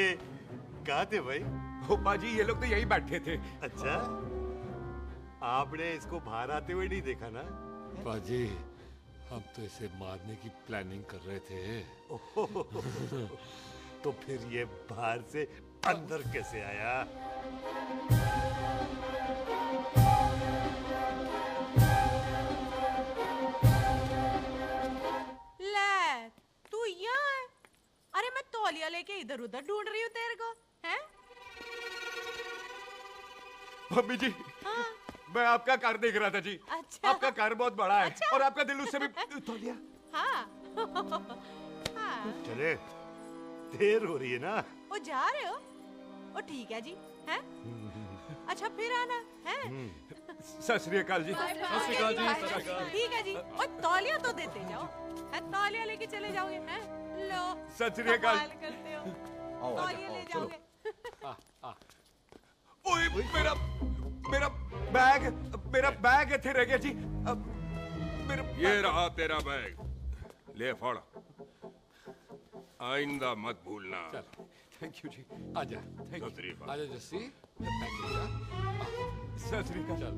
कहाँ थे भाई? ओ पाजी ये लोग तो यही बैठे थे। अच्छा, आपने इसको बाहर आते हुए नहीं देखा ना? पाजी हम तो इसे मारने की प्लानिंग कर रहे थे। तो फिर ये बाहर से अंदर कैसे आया? ले तू यहाँ है? अरे मैं तौलिया लेके इधर उधर ढूंढ रही हूँ तेरे को, हैं? मम्मी जी। हाँ? मैं आपका कार देख रहा था जी। अच्छा। आपका कार बहुत बड़ा है। अच्छा। और आपका दिल उससे भी तौलिया। हाँ। हाँ। चले, देर हो रही है ना? वो जा रहे हो? वो ठीक है जी, हैं? अच्छा फिर आना, हैं? सत श्री अकाल जी। सत श्री अकाल जी, सत श्री अकाल। ठीक है जी। और तौलिया तो देते जाओ, हैं? तौलिया लेके चले जाओगे, हैं? लो। सत श्री अकाल। कमाल करते हो। आओ, तौलिया आओ, ले चलो। जाओगे। ओए मेरा बैग इथे रह गया जी। अब मेरा ये रहा तेरा बैग, ले फड़, आइंदा मत भूलना। थैंक यू जी। आजा। सत श्री अकाल। आजा जस्सी। सत श्री अकाल।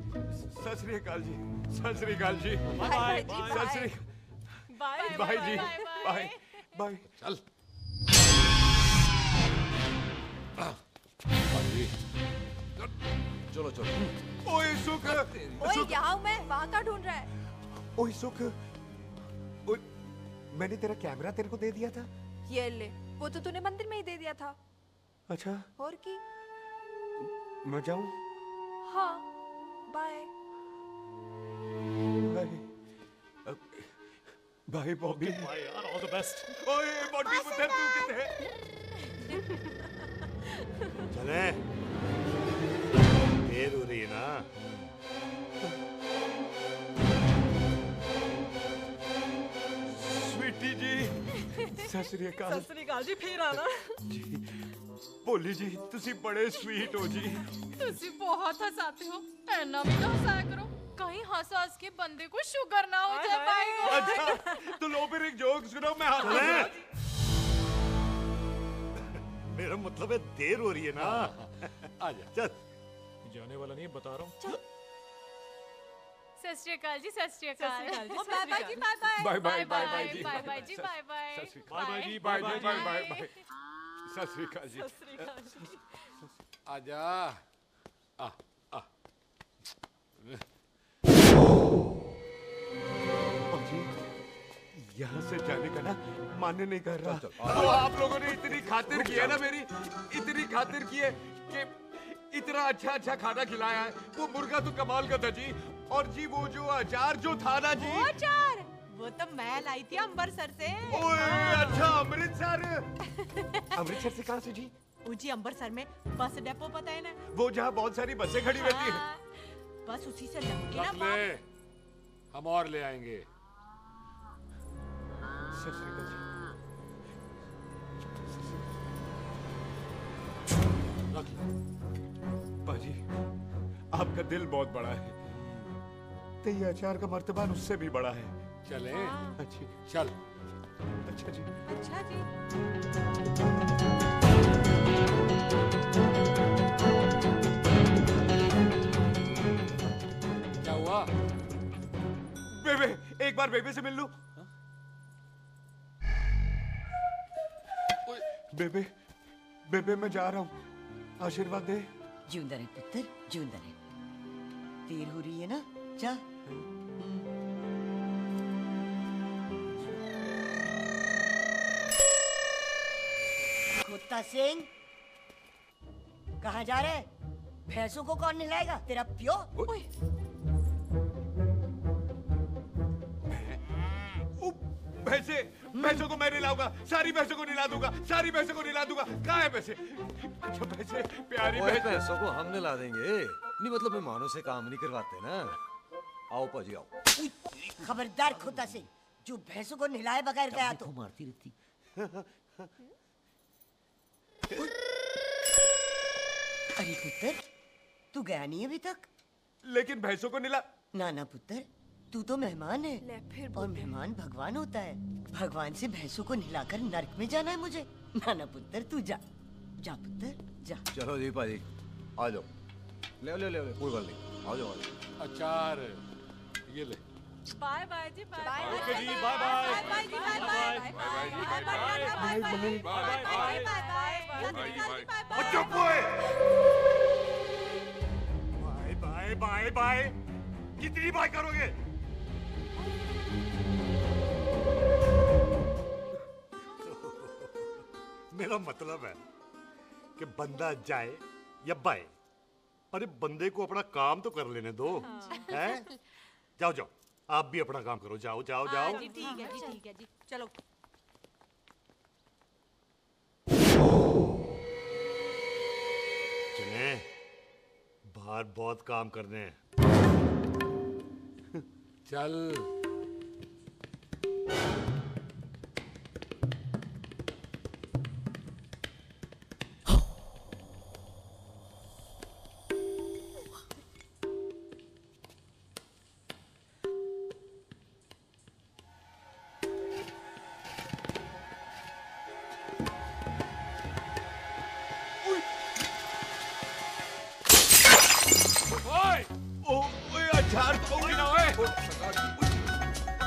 सत श्री अकाल जी। सत श्री अकाल जी। बाय सत श्री बाय बाय जी। Bye bye. चल। चलो चलो। ओए सुख। ओए यहाँ हूँ मैं, वहाँ का ढूंढ रहा है? ओए सुख, ओए मैंने तेरा कैमरा तेरे को दे दिया था। ये ले, वो तो तूने मंदिर में ही दे दिया था। अच्छा। और की? मैं जाऊं? हाँ, बाय। बाय बॉबी। बाय यार, ऑल द बेस्ट। ओए बॉबी पुत्र तू किथे है? चले, देर हो रही है ना? स्वीटी जी। सत श्री अकाल। सत श्री अकाल जी, फिर आना। भोली जी तुसी बड़े स्वीट हो जी। तुसी बहुत हंसाते हो, ऐना भी ना हंसाया करो, कहीं हंस के बंदे को शुगर ना हो जाए भाई को। अच्छा तो लो फिर एक जोक सुनो, मैं मेरा मतलब है देर हो रही है ना। आजा चल। जाने वाला नहीं है, बता रहा हूँ। सत श्री अकाल जी, सत श्री अकाल। बाय बाय जी, bye bye. Bye bye bye bye जी, बाय बाय जी, बाय बाय। बाय बाय जी, बाय बाय बाय बाय। सत श्री अकाल जी। सत श्री अकाल जी। आजा। आ आ। यहाँ से जाने का ना मन नहीं कर रहा। तो आप लोगों ने इतनी खातिर की है ना मेरी, इतनी खातिर की है कि इतना अच्छा अच्छा खाना खिलाया है। वो मुर्गा तो कमाल का था जी, और जी वो जो अचार जो था ना जी, वो अचार वो तो मैं लाई थी अमृतसर से। ओए अच्छा अमृतसर। अमृतसर से कहाँ से जी? जी अमृतसर में बस डिपो पता है ना, वो जहाँ बहुत सारी बसें खड़ी रहती हैं। बस उसी से लग ना ले, हम और ले आएंगे। बाजी आपका दिल बहुत बड़ा है, तो ये अचार का मर्तबान उससे भी बड़ा है। चले? अच्छी चल। अच्छा जी। अच्छा जी। क्या हुआ? बेबे, एक बार बेबे से मिल लूं। बेबे, बेबे मैं जा रहा हूँ, आशीर्वाद दे। जिंदा रहे पुत्र, जिंदा रहे। देर हो रही है ना, जा। कुत्ता सिंह, कहाँ जा रहे? भैंसों को कौन नहलाएगा? तेरा प्यो? भैंसों को मैं नहलाऊंगा, सारी भैंसों को नहला दूंगा, सारी भैंसों को नहला दूंगा। कहाँ है भैंसे? अच्छा भैंसे, प्यारी भैंसों को हम नहला देंगे, नहीं मतलब मेहमानों से काम नहीं करवाते ना। आओ पाजी आओ। खबरदार कुत्ता सिंह, जो भैंसों को नहलाए बगैर गया तो मारती रहती। अरे पुत्र, तू गया नहीं अभी तक? लेकिन भैंसों को नहला। ना ना पुत्र, तू तो मेहमान है, और मेहमान भगवान होता है। भगवान से भैंसों को नहलाकर नरक में जाना है मुझे? ना ना पुत्र, तू जा, जा पुत्र जा। चलो जी पाजी, आ जाओ। ले ले ले ले, कोई बात नहीं, आ जाओ आ जाओ। अचार ये ले। बाय बाय जी, बाय बाय। ओके जी, बाय बाय। बाय जी, बाय बाय। बाय बाय जी, बाय बाय। Bye bye. चुप हुए। Bye bye bye bye. कितनी बाय करोगे? मेरा मतलब है कि बंदा जाए या बाय, अरे बंदे को अपना काम तो कर लेने दो। हैं? जाओ जाओ, आप भी अपना काम करो, जाओ जाओ जाओ। जी ठीक है जी, ठीक है जी, चलो। चले, बाहर बहुत काम करने हैं। चल। अचार तो गिना है। क्या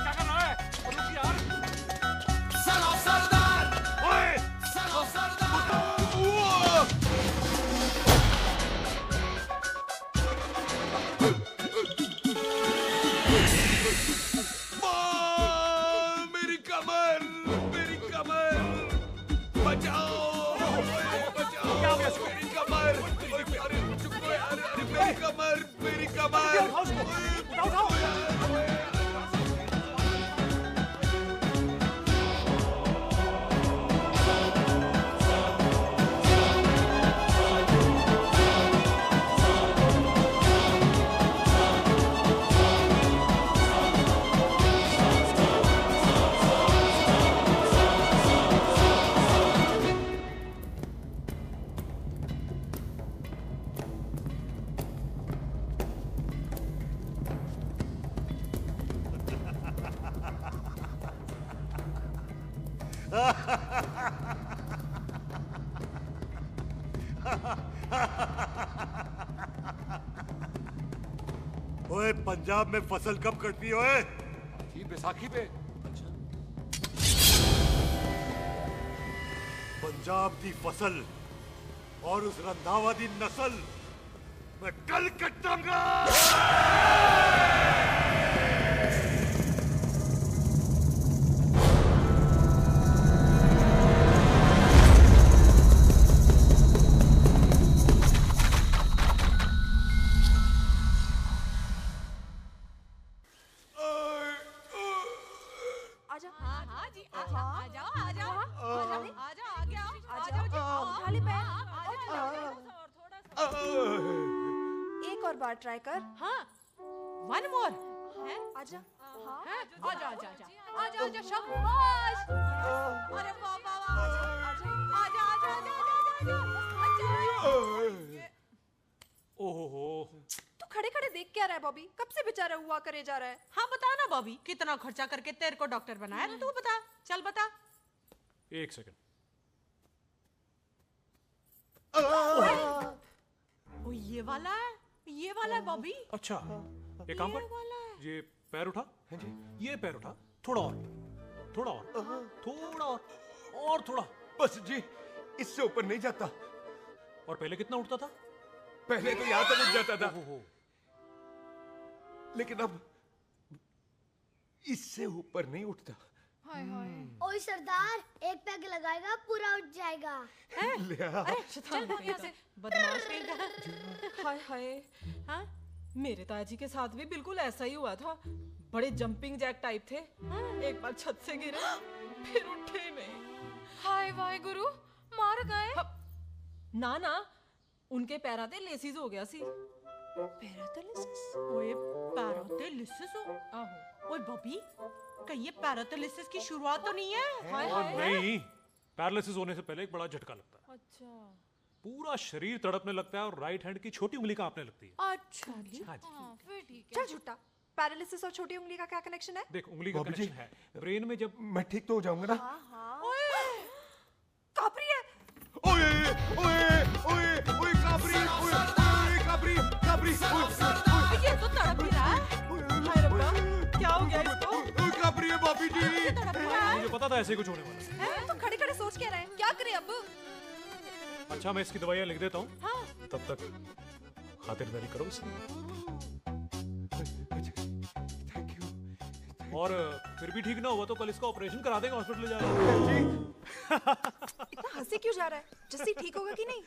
कर रहा है? रुक यार। सलाम सरदार। ओए, सलाम सरदार। मेरी कमर, मेरी कमर, बचाओ, बचाओ, मेरी कमर। अरे चुप करो यार, अरे मेरी कमर, मेरी कमर। ओए पंजाब में फसल कब कटती है ओए? बैसाखी पे। पंजाब दी फसल और उस रंधावा दी नस्ल मैं कल कटाऊंगा। एक और बार ट्राई कर। हाँ, वन मोर। आजा। हाँ, आजा आजा आजा आजा आजा शाबाश। अरे वाह वाह वाह, आजा आजा आजा आजा। ओहो, तू खड़े खड़े देख क्या रहा है बॉबी? कब से बेचारा हुआ करे जा रहा है? हाँ बता ना बॉबी, कितना खर्चा करके तेरे को डॉक्टर बनाया? तू बता, चल बता। एक सेकंड। ओ ये वाला है बॉबी। अच्छा, एक काम कर, ये पैर उठा। ये पैर उठा, थोड़ा और, थोड़ा और, थोड़ा और थोड़ा। बस जी, इससे ऊपर नहीं जाता। और पहले कितना उठता था? पहले तो यहाँ तक उठ जाता था, लेकिन अब इससे ऊपर नहीं उठता। ओए सरदार, एक पैग लगाएगा पूरा उठ जाएगा। चल भाग यहाँ से, बदमाश कहीं। हाय हाय। हाँ? मेरे ताजी के साथ भी बिल्कुल ऐसा ही हुआ था। बड़े जंपिंग जैक टाइप थे। एक बार छत से गिरे, फिर उठे नहीं। हाय वाहे गुरु, मार गए? ना ना, उनके पैरा ते लेसिस हो गया सी। पैरालिसिस? ओए पैरालिसिस हो? आहो। ओए बॉबी, कहीं ये पैरालिसिस की शुरुआत तो नहीं है? नहीं, पैरालिसिस होने से पहले एक बड़ा झटका लगता है। अच्छा। पूरा शरीर तड़पने लगता है और राइट हैंड की छोटी उंगली कांपने लगती है। अच्छा जी। हाँ जी। फिर ठीक है। चल झूठा, पैरालिसिस और छोटी उंगली का क्या कनेक्शन है? देख, उंगली का कनेक्शन है ब्रेन में। जब मैं ठीक तो हो जाऊंगा ना? हाँ। ओए, कापरी है। ओए ओए ओए ओए कापरी, ओए कापरी कापरी। ये तो तड़प ही रहा है। हाय रब्बा, क्या हो गया इसको? ओए कापरी है बाबी जी। मुझे पता था ऐसे कुछ होने वाला है। तो खड़े खड़े सोच क्या रहे हैं? क्या करें अब? अच्छा, मैं इसकी दवाइयाँ लिख देता हूँ। हाँ। तब तक खातिरदारी करो इसकी। और फिर भी ठीक ना हुआ तो कल इसका ऑपरेशन करा देंगे, हॉस्पिटल ले जाएगा। इतना हंसे क्यों जा रहा है? जस्सी ठीक होगा कि नहीं?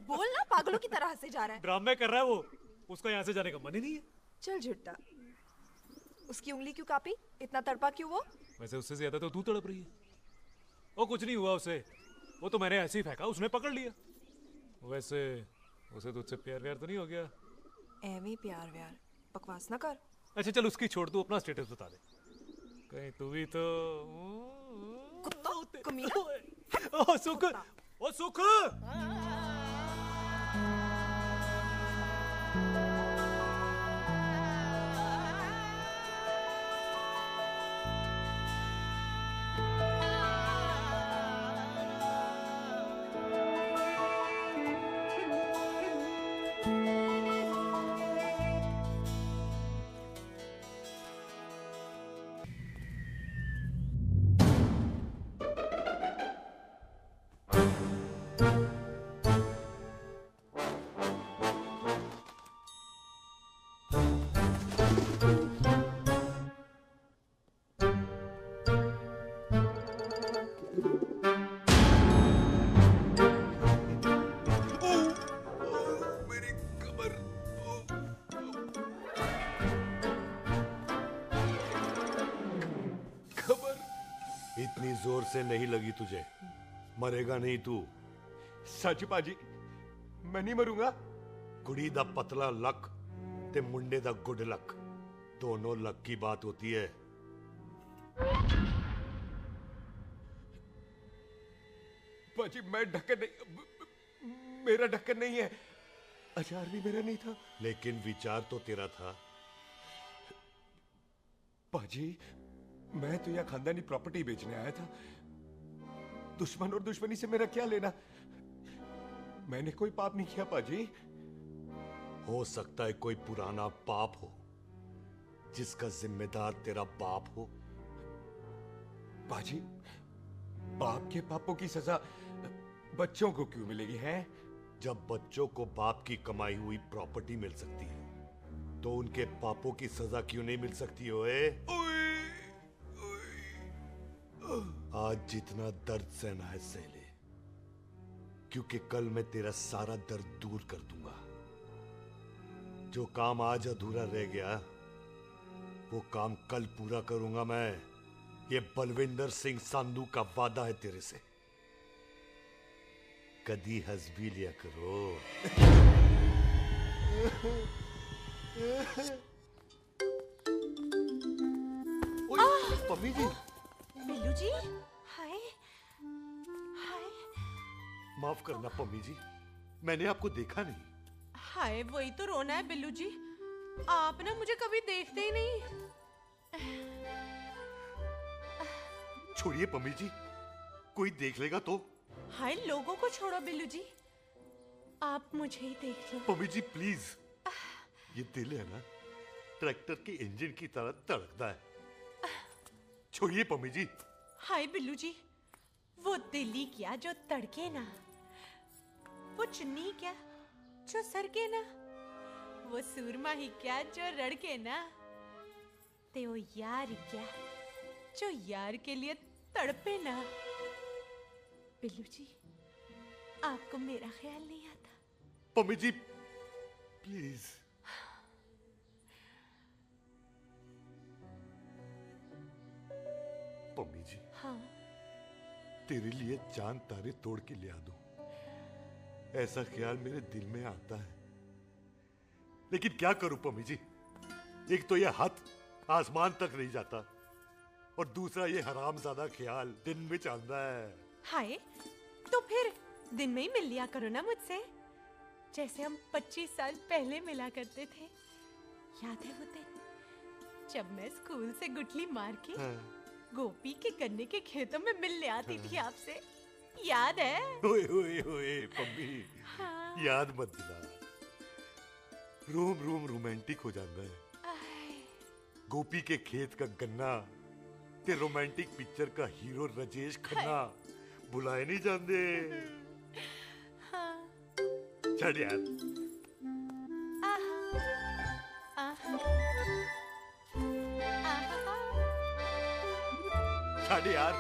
बोल ना, पागलों की तरह हंसे जा रहा है। ड्रामे कर रहा है वो, उसका यहाँ से जाने का मन ही नहीं है। चल झुट्टा, उसकी उंगली क्यों कापी? इतना तड़पा क्यों वो? वैसे उससे ज्यादा तो तू तड़प रही है। वो कुछ नहीं हुआ उसे, वो तो मैंने ऐसे ही फेंका, उसने पकड़ लिया। वैसे उसे तुझसे प्यार व्यार तो नहीं हो गया? एਵੇਂ प्यार व्यार बकवास ना कर। अच्छा चल, उसकी छोड़, तू अपना स्टेटस बता दे। कहीं तू भी तो कुत्ता कमीना। ओ सुख, ओ सुख। इतनी जोर से नहीं लगी तुझे, मरेगा नहीं तू। सच पाजी, मैं नहीं मरूंगा। कुड़ी दा पतला लक ते मुंडे दा गुड लक, दोनों लक की बात होती है। पाजी मैं ढक्कन नहीं, मेरा ढक्कन नहीं है। अचार भी मेरा नहीं था। लेकिन विचार तो तेरा था। पाजी, मैं तो यहाँ खानदानी प्रॉपर्टी बेचने आया था। दुश्मन और दुश्मनी से मेरा क्या लेना? मैंने कोई पाप नहीं किया पाजी। हो सकता है कोई पुराना पाप हो जिसका जिम्मेदार तेरा बाप हो। पाजी, बाप के पापों की सजा बच्चों को क्यों मिलेगी है? जब बच्चों को बाप की कमाई हुई प्रॉपर्टी मिल सकती है तो उनके पापों की सजा क्यों नहीं मिल सकती? ओए आज जितना दर्द सहना है सह ले, क्योंकि कल मैं तेरा सारा दर्द दूर कर दूंगा। जो काम आज अधूरा रह गया वो काम कल पूरा करूंगा मैं। ये बलविंदर सिंह संधू का वादा है तेरे से। कदी हंस भी लिया करो। मम्मी जी, बिल्लू जी, हाय हाय। माफ करना पम्मी जी, मैंने आपको देखा नहीं। हाय, वही तो रोना है बिल्लू जी, आप ना मुझे कभी देखते ही नहीं। छोड़िए पम्मी जी, कोई देख लेगा तो। हाय, लोगों को छोड़ो बिल्लू जी, आप मुझे ही देख लो। पम्मी जी प्लीज, ये दिल है ना ट्रैक्टर के इंजन की तरह धड़कता है। छोड़िए पम्मी जी। हाय बिल्लू जी, वो दिल्ली क्या जो तड़के ना, वो चुन्नी क्या जो सरके ना, वो सूरमा ही क्या जो रड़के ना, ते वो यार क्या जो यार के लिए तड़पे ना। बिल्लू जी, आपको मेरा ख्याल नहीं आता? पम्मी जी प्लीज। पम्मी जी, हाँ, तेरे लिए चांद तारे तोड़ के ले आ दूं, ऐसा ख्याल मेरे दिल में आता है। लेकिन क्या करूं पम्मी जी, एक तो ये हाथ आसमान तक नहीं जाता और दूसरा ये हरामजादा ख्याल दिन में चांदा है। हाय, तो फिर दिन में ही मिल लिया करो ना मुझसे, जैसे हम 25 साल पहले मिला करते थे। याद है वो दिन जब मैं स्कूल से गुठली मार के गोपी के गन्ने के खेतों में मिलने आती थी आपसे, याद है? ओए ओए ओए पम्मी, हाँ। याद मत दिला, रोम रोम रोमांटिक हो जाता है। गोपी के खेत का गन्ना ते रोमांटिक पिक्चर का हीरो राजेश खन्ना बुलाए नहीं जाते। हाँ। चल यार। चल यार।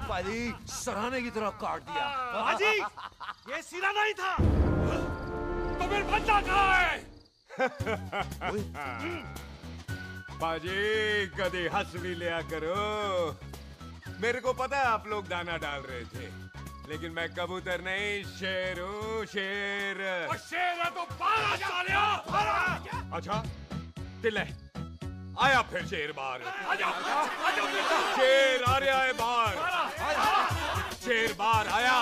पाजी, सराहने की तरह काट दिया। पाजी, ये सिरा नहीं था। तो फिर बंदा कहाँ है? पाजी, कभी हंस भी लिया करो। मेरे को पता है आप लोग दाना डाल रहे थे, लेकिन मैं कबूतर नहीं शेर हूँ, शेर। और शेर है तो बारह सालिया। अच्छा, दिल आया फिर शेर बाहर। आजा, शेर आ रहा है बाहर। शेर बाहर आया।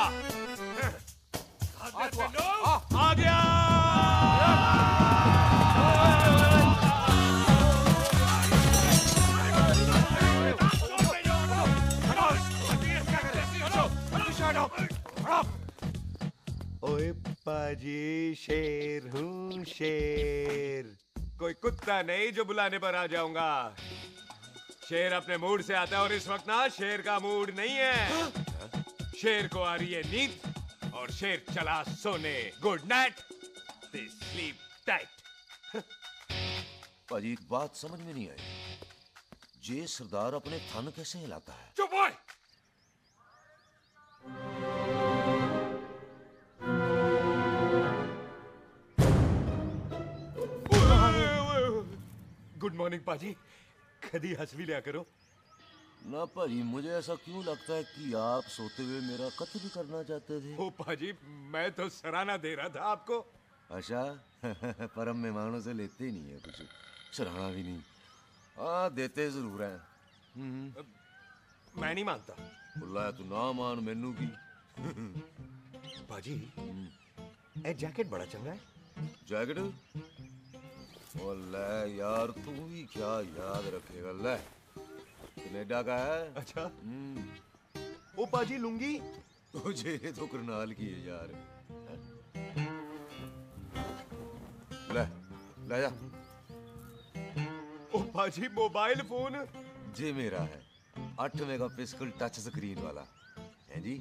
आ गया। ओए पाजी, शेर हूँ शेर, कोई कुत्ता नहीं जो बुलाने पर आ जाऊंगा। शेर अपने मूड से आता है और इस वक्त ना शेर का मूड नहीं है। शेर को आ रही है नींद और शेर चला सोने। Good night, sleep tight. पाजी एक बात समझ में नहीं आई, जे सरदार अपने थन कैसे हिलाता है? चुप हो। गुड मॉर्निंग पाजी, कभी हंस भी लिया करो। ना पाजी, मुझे ऐसा क्यों लगता है कि आप सोते हुए मेरा कत्ल भी करना चाहते थे? ओ पाजी, मैं तो सराहना दे रहा था आपको। अच्छा पर हम मेहमानों से लेते ही नहीं है कुछ, सराहना भी नहीं। हाँ देते जरूर हैं। मैं नहीं मानता। बुलाया तू ना मान मैनू की। पाजी ए जैकेट बड़ा चंगा है। जैकेट? ओ ले यार, तू भी क्या याद रखेगा। ले कनेडा का है। अच्छा। ओ पाजी लुंगी? तुझे तो करनाल की है यार। ले ले जा। ओ पाजी मोबाइल फोन? जी मेरा है, 8 मेगापिक्सल टच स्क्रीन वाला है जी।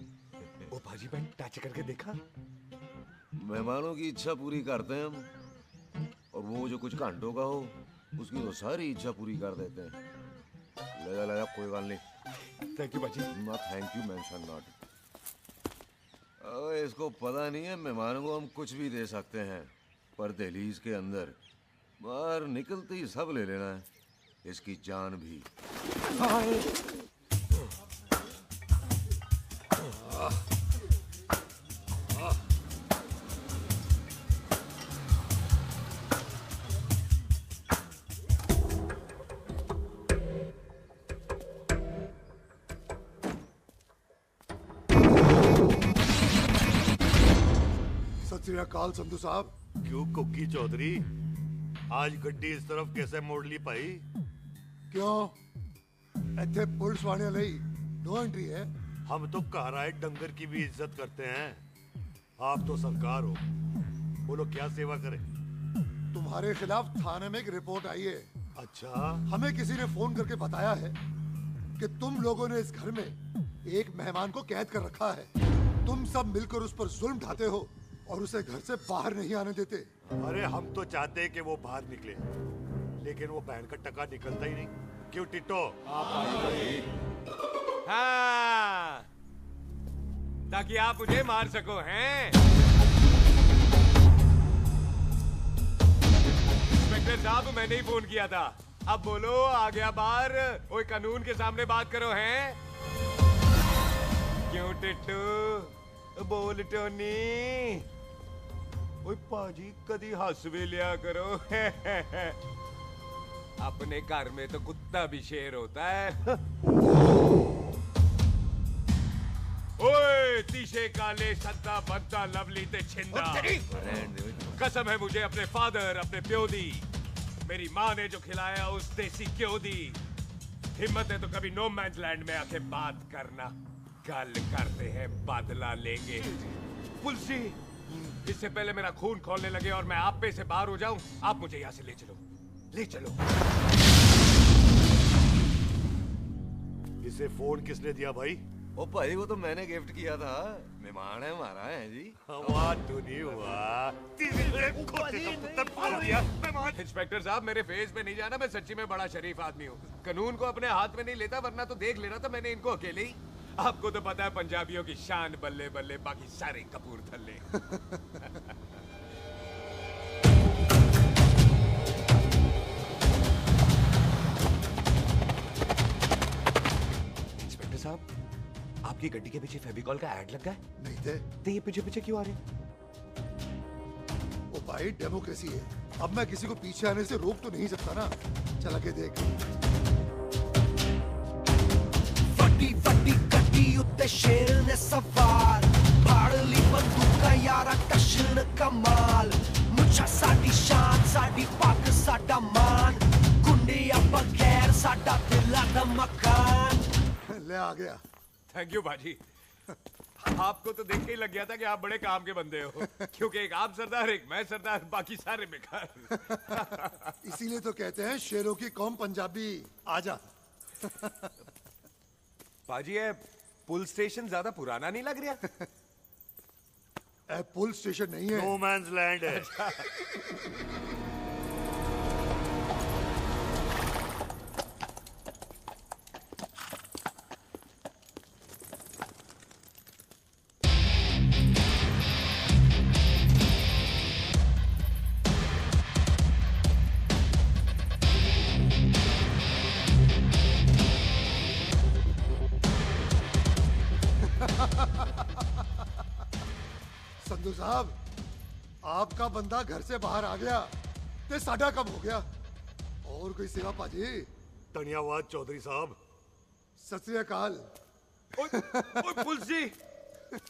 ओ पाजी मैं टच करके देखा। मेहमानों की इच्छा पूरी करते हैं हम, और वो जो कुछ घंटों का हो उसकी तो सारी इच्छा पूरी कर देते हैं। ले जा कोई बात नहीं। थैंक यू बाजी। Thank you mention not. इसको पता नहीं है मेहमानों को हम कुछ भी दे सकते हैं, पर दहलीज के अंदर बाहर निकलते ही सब ले लेना है, इसकी जान भी। सत श्री अकाल संधू साहब। क्यों कुक्की चौधरी, आज गड्डी इस तरफ कैसे मोड़ ली पाई? क्यों इतने पुलिस वाले नहीं नो एंट्री है? हम तो घर आए डंगर की भी इज्जत करते हैं। आप तो सरकार हो, बोलो क्या सेवा करें? तुम्हारे खिलाफ थाने में एक रिपोर्ट आई है। अच्छा? हमें किसी ने फोन करके बताया है कि तुम लोगों ने इस घर में एक मेहमान को कैद कर रखा है। तुम सब मिलकर उस पर जुल्म ढाते हो और उसे घर से बाहर नहीं आने देते। अरे हम तो चाहते हैं कि वो बाहर निकले, लेकिन वो बहन का टका निकलता ही नहीं। क्यों टिट्टो? हाँ, ताकि आप मुझे मार सको हैं? इंस्पेक्टर साहब मैंने ही फोन किया था। अब बोलो आ गया बाहर। ओए कानून के सामने बात करो हैं? क्यों टिट्टू? बोल टोनी। ओए पाजी कदी हंस भी लिया करो। अपने घर में तो कुत्ता भी शेर होता है। ओए तीशे काले सद्दा बद्दा लवली ते छिंदा, कसम है मुझे अपने फादर अपने प्यो दी, मेरी माँ ने जो खिलाया उस देसी क्यों दी। हिम्मत है तो कभी नो मैंस लैंड में आके बात करना। गल करते हैं बदला लेंगे। पुलसी इससे पहले मेरा खून खोलने लगे और मैं आप पे से बाहर हो जाऊं, आप मुझे यहाँ से ले चलो, ले चलो। इसे फोन किसने दिया भाई? ओ भाई वो तो मैंने गिफ्ट किया था, मेहमान है हमारा है जी। वाह टोनी वाह। इंस्पेक्टर साहब मेरे फेस पे नहीं जाना, मैं सच्ची में बड़ा शरीफ आदमी हूँ। कानून को अपने हाथ में नहीं लेता, वरना तो देख लेना था मैंने इनको अकेले ही। आपको तो पता है पंजाबियों की शान बल्ले बल्ले, बाकी सारे कपूरथल्ले। इंस्पेक्टर साहब आपकी गड्डी के पीछे फेविकॉल का ऐड लग गया है? नहीं थे। तो ये पीछे पीछे क्यों आ रहे? ओ भाई डेमोक्रेसी है, अब मैं किसी को पीछे आने से रोक तो नहीं सकता ना। चला के देख। वड्डी वड्डी गड्डी उत्ते शेर ने सवार, फाड़ ली बंदूका यारा टशन कमाल। मुझा साडी शान साडी पग साडा मान, गुंडे बगैर साडा दिला दा मकान। ले आ गया। थैंक यू बाजी। आपको तो देख के ही लग गया था कि आप बड़े काम के बंदे हो, क्योंकि एक आप सरदार एक मैं सरदार, बाकी सारे बेकार। इसीलिए तो कहते हैं शेरों की कौम पंजाबी। आजा। पाजी ये पुल स्टेशन ज्यादा पुराना नहीं लग रहा? पुल स्टेशन नहीं है, नो मैंस लैंड है। संधू साहब, आपका बंदा घर से बाहर आ गया ते साडा कब हो गया। और कोई सेवा पाजी? धन्यवाद चौधरी साहब। सत श्री अकाल। ओए पुलिस जी,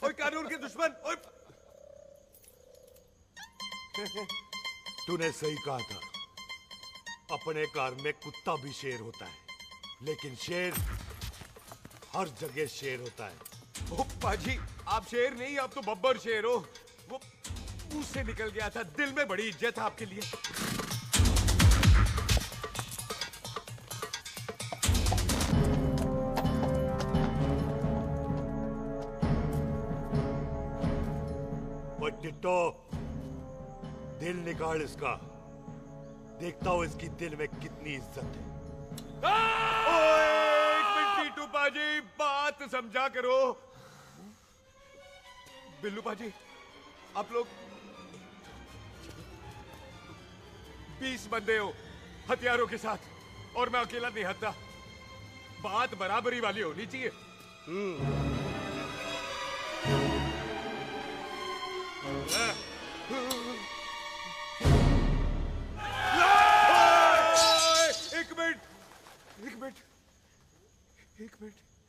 ओए कानून के दुश्मन, ओए। तूने सही कहा था, अपने घर में कुत्ता भी शेर होता है, लेकिन शेर हर जगह शेर होता है। ओ पाजी, आप शेर नहीं, आप तो बब्बर शेर हो। वो मुंह से निकल गया था, दिल में बड़ी इज्जत है आपके लिए। वो टिट्टो, दिल निकाल इसका, देखता हूं इसकी दिल में कितनी इज्जत है। एक मिनट टीटू पाजी, बात समझा करो। बिल्लू पाजी, आप लोग 20 बंदे हो हथियारों के साथ, और मैं अकेला नहीं हटता। बात बराबरी वाली होनी चाहिए।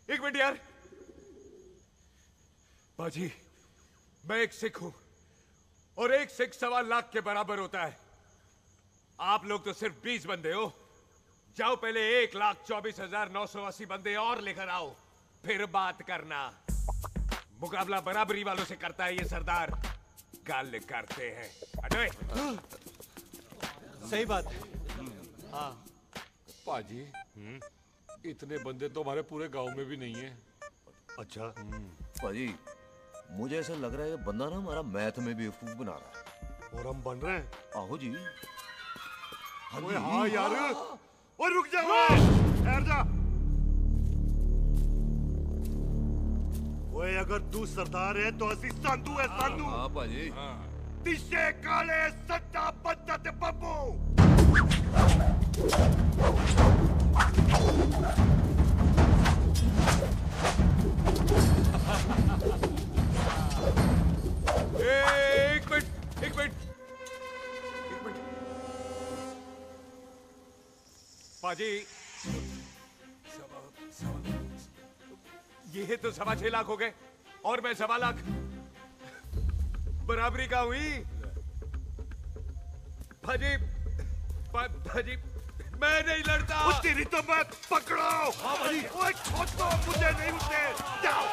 एक मिनट यार। बाजी, मैं एक सिख हूं, और एक सिख 1.25 लाख के बराबर होता है। आप लोग तो सिर्फ 20 बंदे हो। जाओ पहले 1,24,980 बंदे और लेकर आओ, फिर बात करना। मुकाबला बराबरी वालों से करता है ये सरदार, गल करते हैं। अरे सही बात है। हाँ पाजी, इतने बंदे तो हमारे पूरे गांव में भी नहीं है। अच्छा पाजी, मुझे ऐसा लग रहा है ये बंदा ना हमारा मैथ में बेवकूफ बना रहा है। और हम बन रहे हैं? आहो जी। ओए हाँ यार, ओए रुक जा, ठहर जा। ओए अगर तू सरदार है तो असी संधू है, संधू। हाँ पाजी। दिशे काले सट्टा बद्दा ते बब्बू। एक मिनट। पाजी, ये तो 6.25 लाख हो गए, और मैं 1.25 लाख। बराबरी का हुई। भाजी, भाजी, मैं नहीं लड़ता। तेरी तो मैं पकड़ो। हाँ भाई। ओए छोड़ दो मुझे, नहीं उठे। जाओ।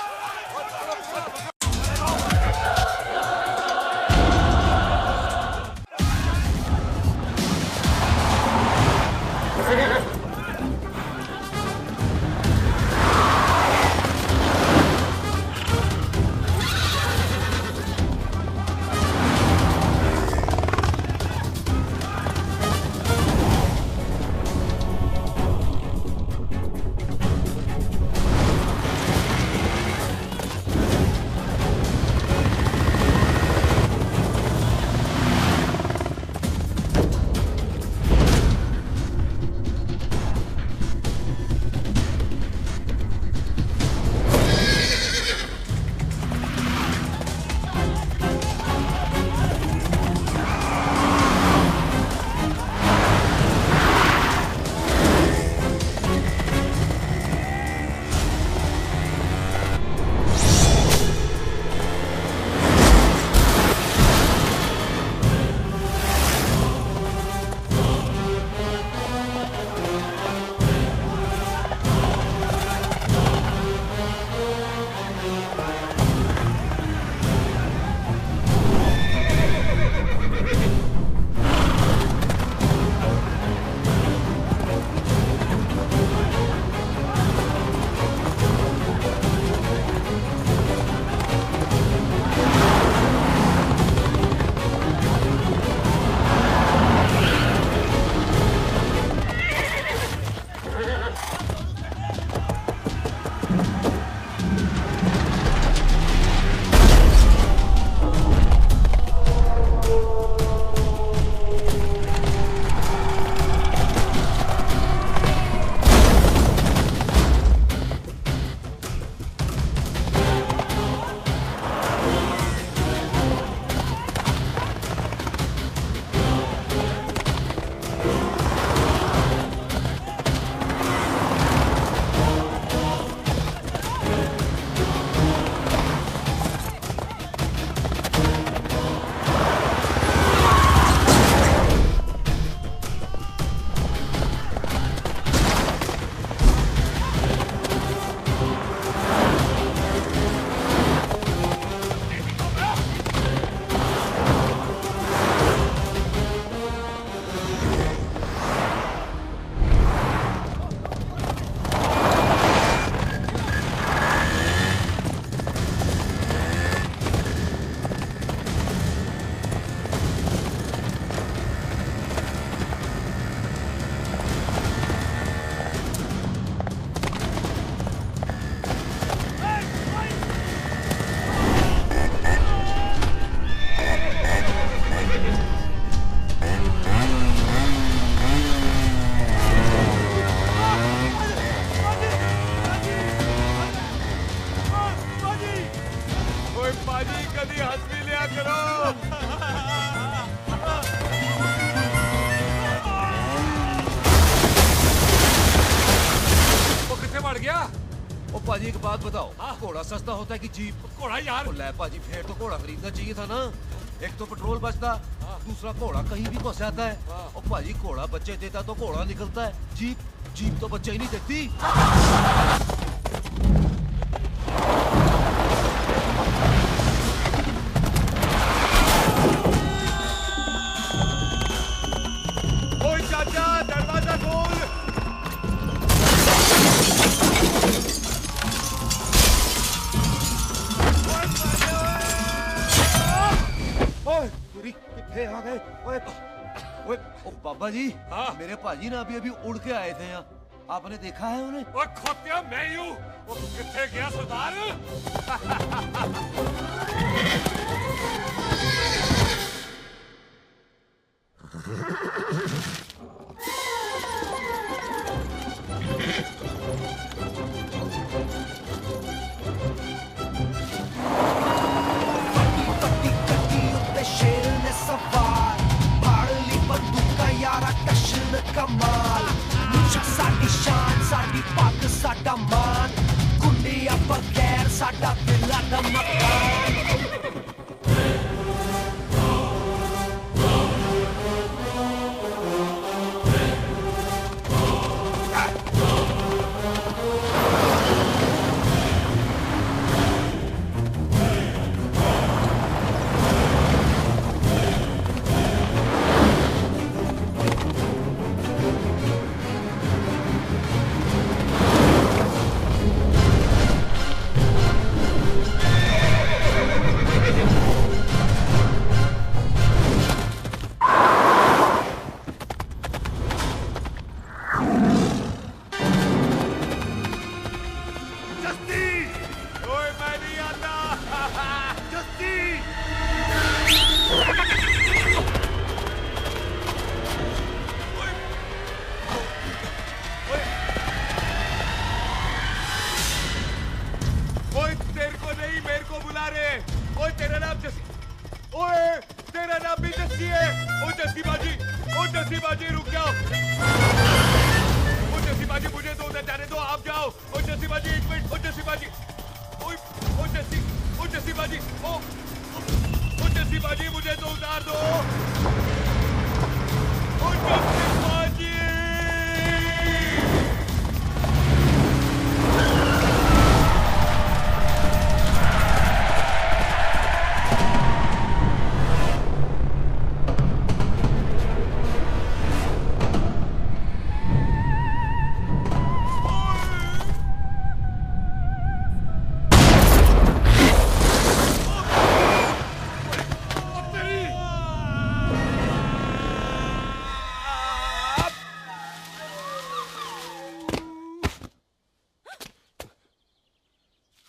पाजी एक बात बताओ, घोड़ा सस्ता होता है कि जीप? घोड़ा यार। ले पाजी फिर तो घोड़ा खरीदना चाहिए था ना। एक तो पेट्रोल बचता, दूसरा घोड़ा कहीं भी फंस जाता है। और पाजी घोड़ा बच्चे देता तो घोड़ा निकलता है, जीप तो बच्चे ही नहीं देती। ओए चाचा, दरवाजा खोल। ओए तेरी कितने आ गए? ओए ओए ओ बाबा जी, मेरे पाजी ना अभी उड़ के आए थे यहाँ, आपने देखा है उन्हें? ओए खोतिया मैं ही हूँ। वो किथे गया सरदार? शेर ने सवार फाड़ ली बंदूका यारा टशन कमाल मुझा साडी शान साडी पग साडा मान गुंडिया बगैर साडा दिला दा मकान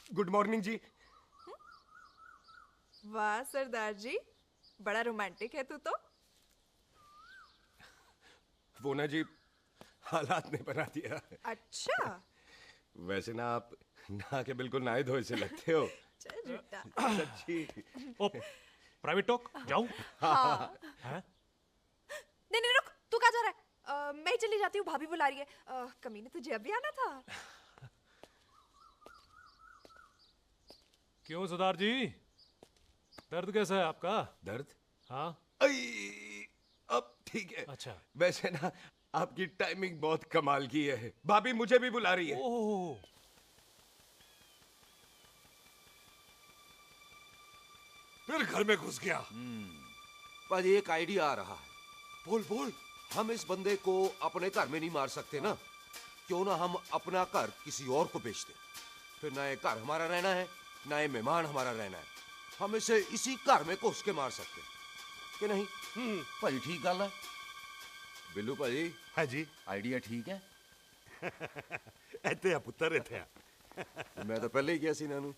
गुड मॉर्निंग जी। वाह सरदार जी, बड़ा रोमांटिक है तू तो। वो ना जी, हालात ने बना दिया। अच्छा। वैसे ना आप नहा के बिल्कुल नहाए धोए से लगते हो। चल झूठा। सच्ची। ओ, प्राइवेट टॉक जाऊं? हाँ। हैं? नहीं नहीं रुक, तू कहाँ जा रहा है? मैं ही चली जाती हूँ, भाभी बुला रही है। कमीने तुझे अभी आना था। क्यों सरदार जी, दर्द कैसा है आपका? दर्द? हाँ। अब ठीक है। अच्छा। वैसे ना आपकी टाइमिंग बहुत कमाल की है। भाभी मुझे भी बुला रही है। ओह। फिर घर में घुस गया। पाजी एक आइडिया आ रहा है। बोल बोल। हम इस बंदे को अपने घर में नहीं मार सकते ना, क्यों ना हम अपना घर किसी और को बेच दें। फिर ना ये घर हमारा रहना है, ना ये मेहमान हमारा रहना है। हम इसे इसी घर में घुस के मार सकते हैं कि नहीं? भाजी ठीक गल है। बिल्लू भाजी। हाँ जी। आइडिया ठीक है। ऐते आ पुत्र ऐते आ। मैं तो पहले ही किया सी नानू।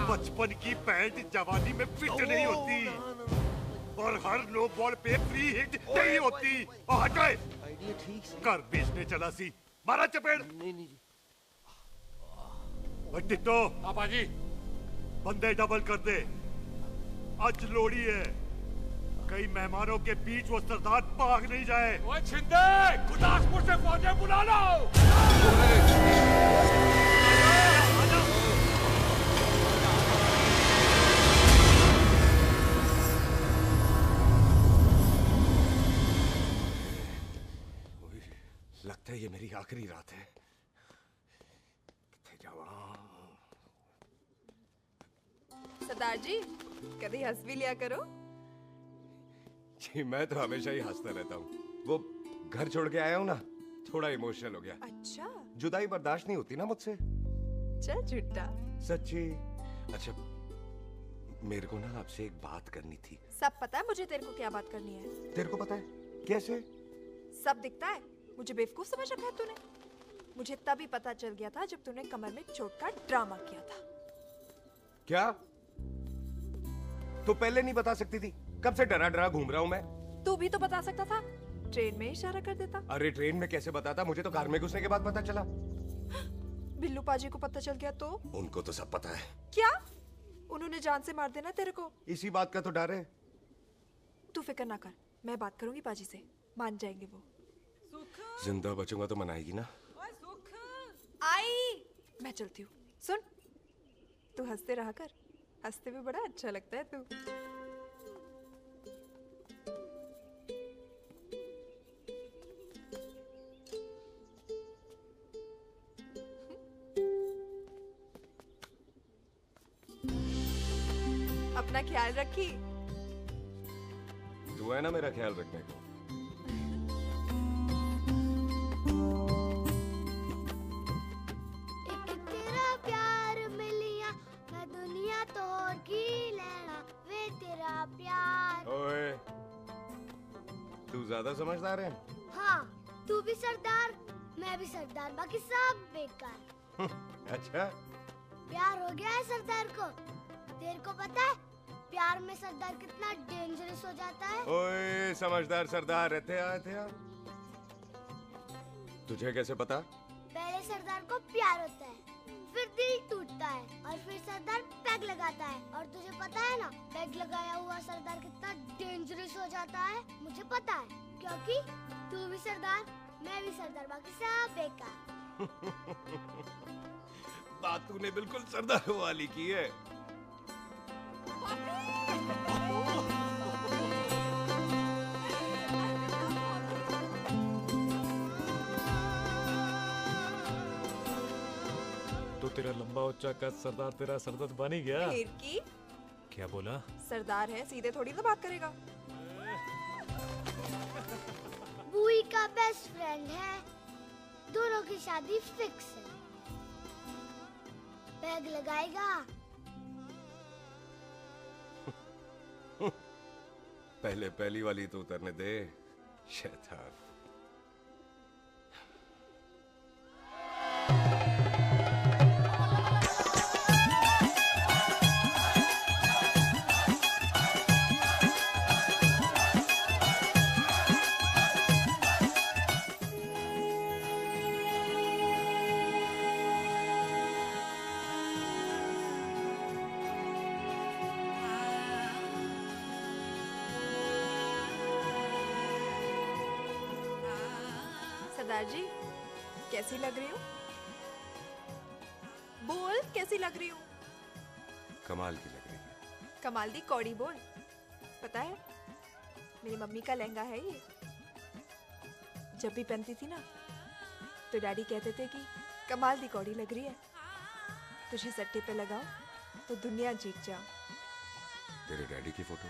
बचपन की पैंट जवानी में फिट नहीं होती और हर नो बॉल पे फ्री हिट नहीं होती। और हट गए। आइडिया ठीक से। घर बेचने चला सी, मारा चपेट। नहीं नहीं जी। टिट्टो। पापा जी। बंदे डबल कर दे, आज लोड़ी है। कई मेहमानों के बीच वो सरदार भाग नहीं जाए। ओए छिंदे, गुरदासपुर से फौजें बुला लो। लगता है ये मेरी आखिरी रात है। सरदार जी, कभी हंस भी लिया करो। जी मैं तो हमेशा ही हंसता रहता हूँ। वो घर छोड़ के आया हूँ ना, थोड़ा इमोशनल हो गया। अच्छा, जुदाई बर्दाश्त नहीं होती ना मुझसे। चल झूठा। सच्ची। अच्छा, मेरे को ना आपसे एक बात करनी थी। सब पता है मुझे तेरे को क्या बात करनी है। तेरे को पता है? कैसे? सब दिखता है। मुझे बेवकूफ समझ रखा है तूने। मुझे तभी पता चल गया था जब तूने कमर में चोट का ड्रामा किया था। क्या? तो पहले नहीं बता सकती थी? कब से डरा डरा घूम रहा हूँ मैं। तू भी तो बता सकता था, ट्रेन में इशारा कर देता। अरे ट्रेन में कैसे बताता? मुझे तो कार में घुसने के बाद पता चला। बिल्लू पाजी को पता चल गया तो? उनको तो सब पता है। क्या? उन्होंने जान से मार देना तेरे को। इसी बात का तो डर है। तू फिक्र ना कर, मैं बात करूंगी पाजी से, मान जाएंगे वो। जिंदा बचूंगा तो मनाएगी ना? आई, मैं चलती हूँ। सुन, तू हंसते रहा कर, हंसते में बड़ा अच्छा लगता है तू। अपना ख्याल रखी। तू है ना मेरा ख्याल रखने को। तेरा प्यार मिलिया मैं दुनिया तोड़ की लेना वे तेरा प्यार। ओए, तू ज्यादा समझदार है। हाँ, तू भी सरदार, मैं भी सरदार, बाकी सब बेकार। अच्छा, प्यार हो गया है सरदार को। तेरे को पता है प्यार में सरदार कितना डेंजरस हो जाता है? ओए समझदार सरदार रहते आते हैं। तुझे कैसे पता? पहले सरदार को प्यार होता है, फिर दिल टूटता है और फिर सरदार पैग लगाता है। और तुझे पता है ना, पैग लगाया हुआ सरदार कितना डेंजरस हो जाता है? मुझे पता है, क्योंकि तू भी सरदार, मैं भी सरदार, बाकी सब बेकार। बात तूने बिल्कुल सरदार वाली की है। तो तेरा लंबा उच्चा कद सरदार तेरा सरदर्द बन ही गया। फिर की? क्या बोला? सरदार है, सीधे थोड़ी ना बात करेगा। बुई का बेस्ट फ्रेंड है, दोनों की शादी फिक्स है। पैग लगाएगा। पहले पहली वाली तो उतरने दे, शैतान। सरदार जी, कैसी लग रही हूँ? बोल, कैसी लग रही हूँ? कमाल की लग रही है। कमाल दी कौड़ी बोल। पता है, मेरी मम्मी का लहंगा है ये। जब भी पहनती थी ना, तो डैडी कहते थे कि कमाल दी कौड़ी लग रही है, तुझे सट्टे पे लगाओ तो दुनिया जीत जाओ। तेरे डैडी की फोटो?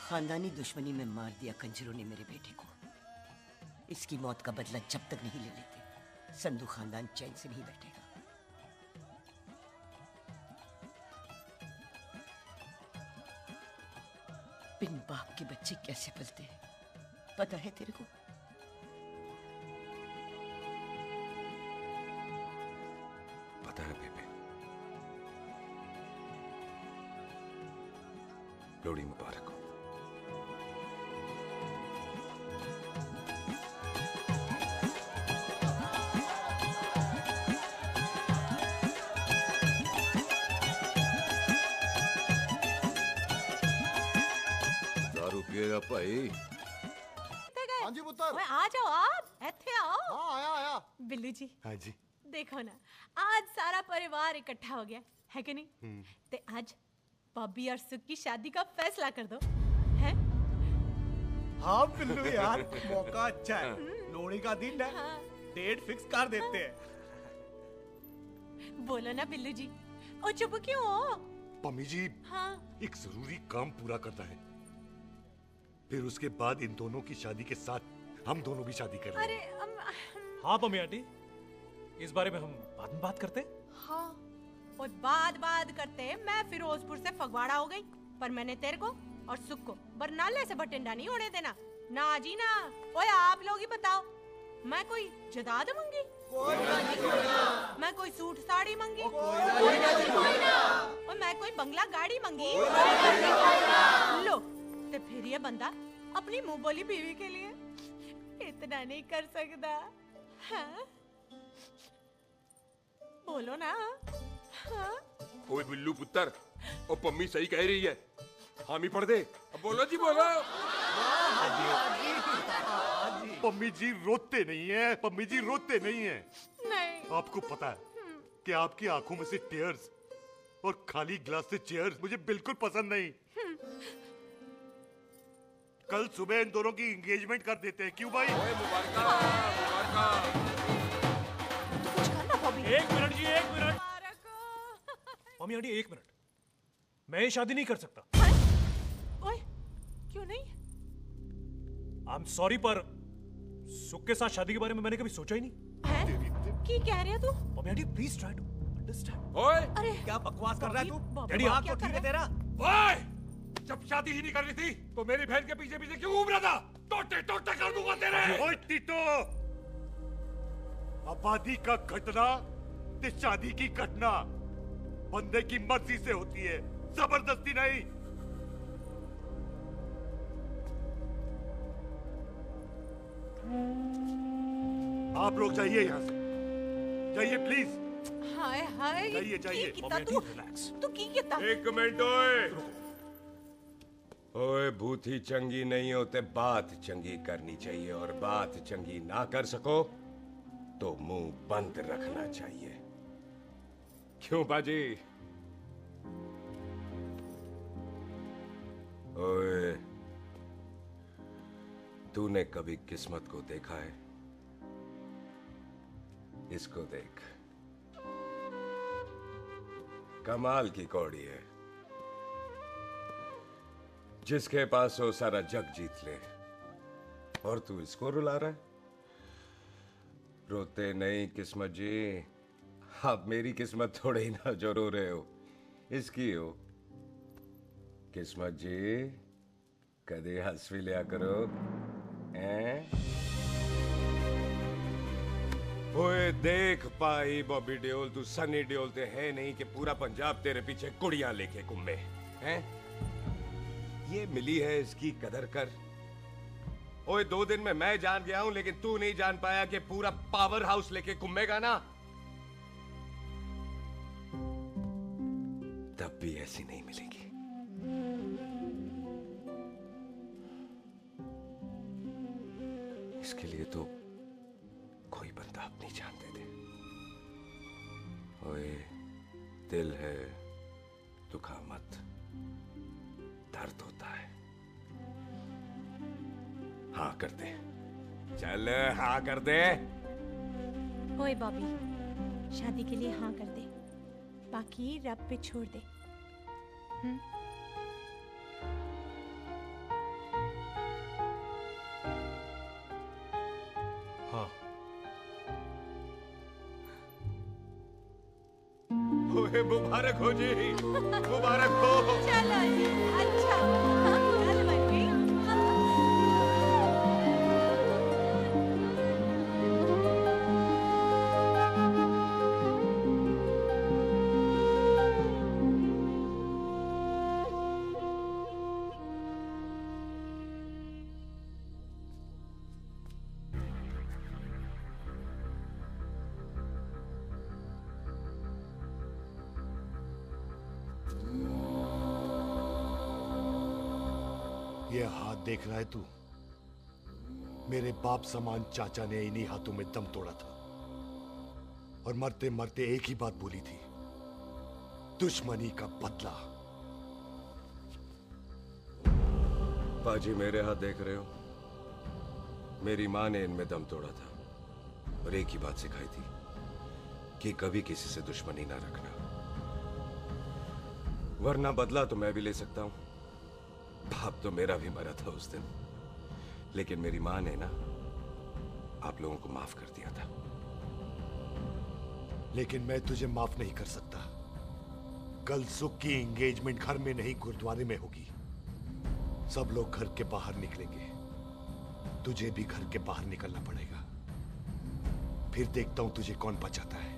खानदानी दुश्मनी में मार दिया कंजरों ने मेरे बेटे को। इसकी मौत का बदला जब तक नहीं ले लेते, संधू खानदान चैन से नहीं बैठेगा। बिन बाप के बच्चे कैसे पलते हैं, पता है तेरे को? पता है बेबे। लोहड़ी मुबारक हो। लगेगा भाई। हाँ जी पुत्र। ओए आ जाओ आप, ਇੱਥੇ आओ। हाँ आया आया। बिल्लू जी। हाँ जी। देखो ना, आज सारा परिवार इकट्ठा हो गया है कि नहीं? ते आज बॉबी और सुख की शादी का फैसला कर दो, हैं? हाँ बिल्लू यार, मौका अच्छा है। लोहड़ी का दिन है, डेट फिक्स कर देते हैं। बोलो ना बिल्लू जी, ओ चुप क्यों हो? पम्मी जी, हाँ। एक जरूरी काम पूरा करना है, फिर उसके बाद इन दोनों की शादी के साथ हम दोनों भी शादी कर अरे हाँ पम्मी आंटी, इस बारे में हम बाद में बात करते। हाँ, और बात करते मैं फिरोजपुर से फगवाड़ा हो गई, पर मैंने तेरे को और सुख को बरनाले से बठिंडा नहीं होने देना। ना जी ना। ओए आप लोग ही बताओ, मैं कोई जदाद मंगी? मैं कोई सूट साड़ी मंगी? और मैं कोई बंगला गाड़ी मंगी? लो, तो फिर ये बंदा अपनी मुंह बोली बीवी के लिए इतना नहीं कर सकता, हाँ? बोलो ना। हाँ? ओए बिल्लू पुत्र, ओ पम्मी सही कह रही है, हामी पढ़ दे। अब बोलो जी बोलो। पम्मी जी रोते नहीं है, पम्मी जी रोते नहीं है। नहीं। आपको पता है कि आपकी आंखों में से टीयर्स और खाली ग्लास से चेयर्स मुझे बिल्कुल पसंद नहीं। कल सुबह इन दोनों की एंगेजमेंट कर देते हैं, क्यों भाई? एक मिनट जी, एक मिनट। मम्मी आंटी एक मिनट, मैं ये शादी नहीं कर सकता। ओए, क्यों नहीं? आई एम सॉरी, पर सुख के साथ शादी के बारे में मैंने कभी सोचा ही नहीं। की कह रहे हो तू? Mummy aunty please try to understand. ओए, अरे क्या बकवास कर रहा है तू? डैडी दिमाग आप तो ठीक है तेरा? ओए, जब शादी ही नहीं करनी थी तो मेरी बहन के पीछे पीछे क्यों घूम रहा था? टोटे टोटे कर दूंगा तेरे। ओए टीटो, आबादी का घटना ते शादी की घटना बंदे की मर्जी से होती है, जबरदस्ती नहीं। आप लोग जाइए यहाँ से, जाइए प्लीज। हाय हाय। जाइए जाइए। तू की कितना? एक मिनट ओए। ओए भूती चंगी नहीं होते, बात चंगी करनी चाहिए, और बात चंगी ना कर सको तो मुंह बंद रखना चाहिए। क्यों बाजी? ओए, तूने कभी किस्मत को देखा है? इसको देख, कमाल की कौड़ी है, जिसके पास हो सारा जग जीत ले, और तू इसको रुला रहा है? रोते नहीं किस्मत जी, आप मेरी किस्मत थोड़े ही ना जो रो रहे हो, इसकी हो। किस्मत जी, कदे हंस भी लिया करो, हैं? ओए देख पाई बॉबी देओल, तू सनी देओल ते है नहीं कि पूरा पंजाब तेरे पीछे कुड़ियां लेके घूमे, हैं? ये मिली है, इसकी कदर कर। ओए 2 दिन में मैं जान गया हूं, लेकिन तू नहीं जान पाया कि पूरा पावर हाउस लेके घूमेगा ना, तब भी ऐसी नहीं मिलेगी। इसके लिए तो कोई बंदा अपनी जान दे दे। ओए, दिल है, दुखा मत, दर्द होता है। हाँ कर दे, चल हाँ कर दे। ओए बॉबी, शादी के लिए हाँ कर दे, बाकी रब पे छोड़ दे। हाँ। ओए मुबारक हो जी, मुबारक हो। चलो जी, अच्छा, कल बन गई। हाथ देख रहा है तू? मेरे बाप समान चाचा ने इन्हीं हाथों में दम तोड़ा था और मरते मरते एक ही बात बोली थी, दुश्मनी का बदला। पाजी मेरे हाथ देख रहे हो? मेरी माँ ने इनमें दम तोड़ा था और एक ही बात सिखाई थी कि कभी किसी से दुश्मनी ना रखना, वरना बदला तो मैं भी ले सकता हूं। बाप तो मेरा भी मरा था उस दिन, लेकिन मेरी माँ ने ना आप लोगों को माफ कर दिया था। लेकिन मैं तुझे माफ नहीं कर सकता। कल सुख की एंगेजमेंट घर में नहीं गुरुद्वारे में होगी। सब लोग घर के बाहर निकलेंगे, तुझे भी घर के बाहर निकलना पड़ेगा। फिर देखता हूं तुझे कौन बचाता है,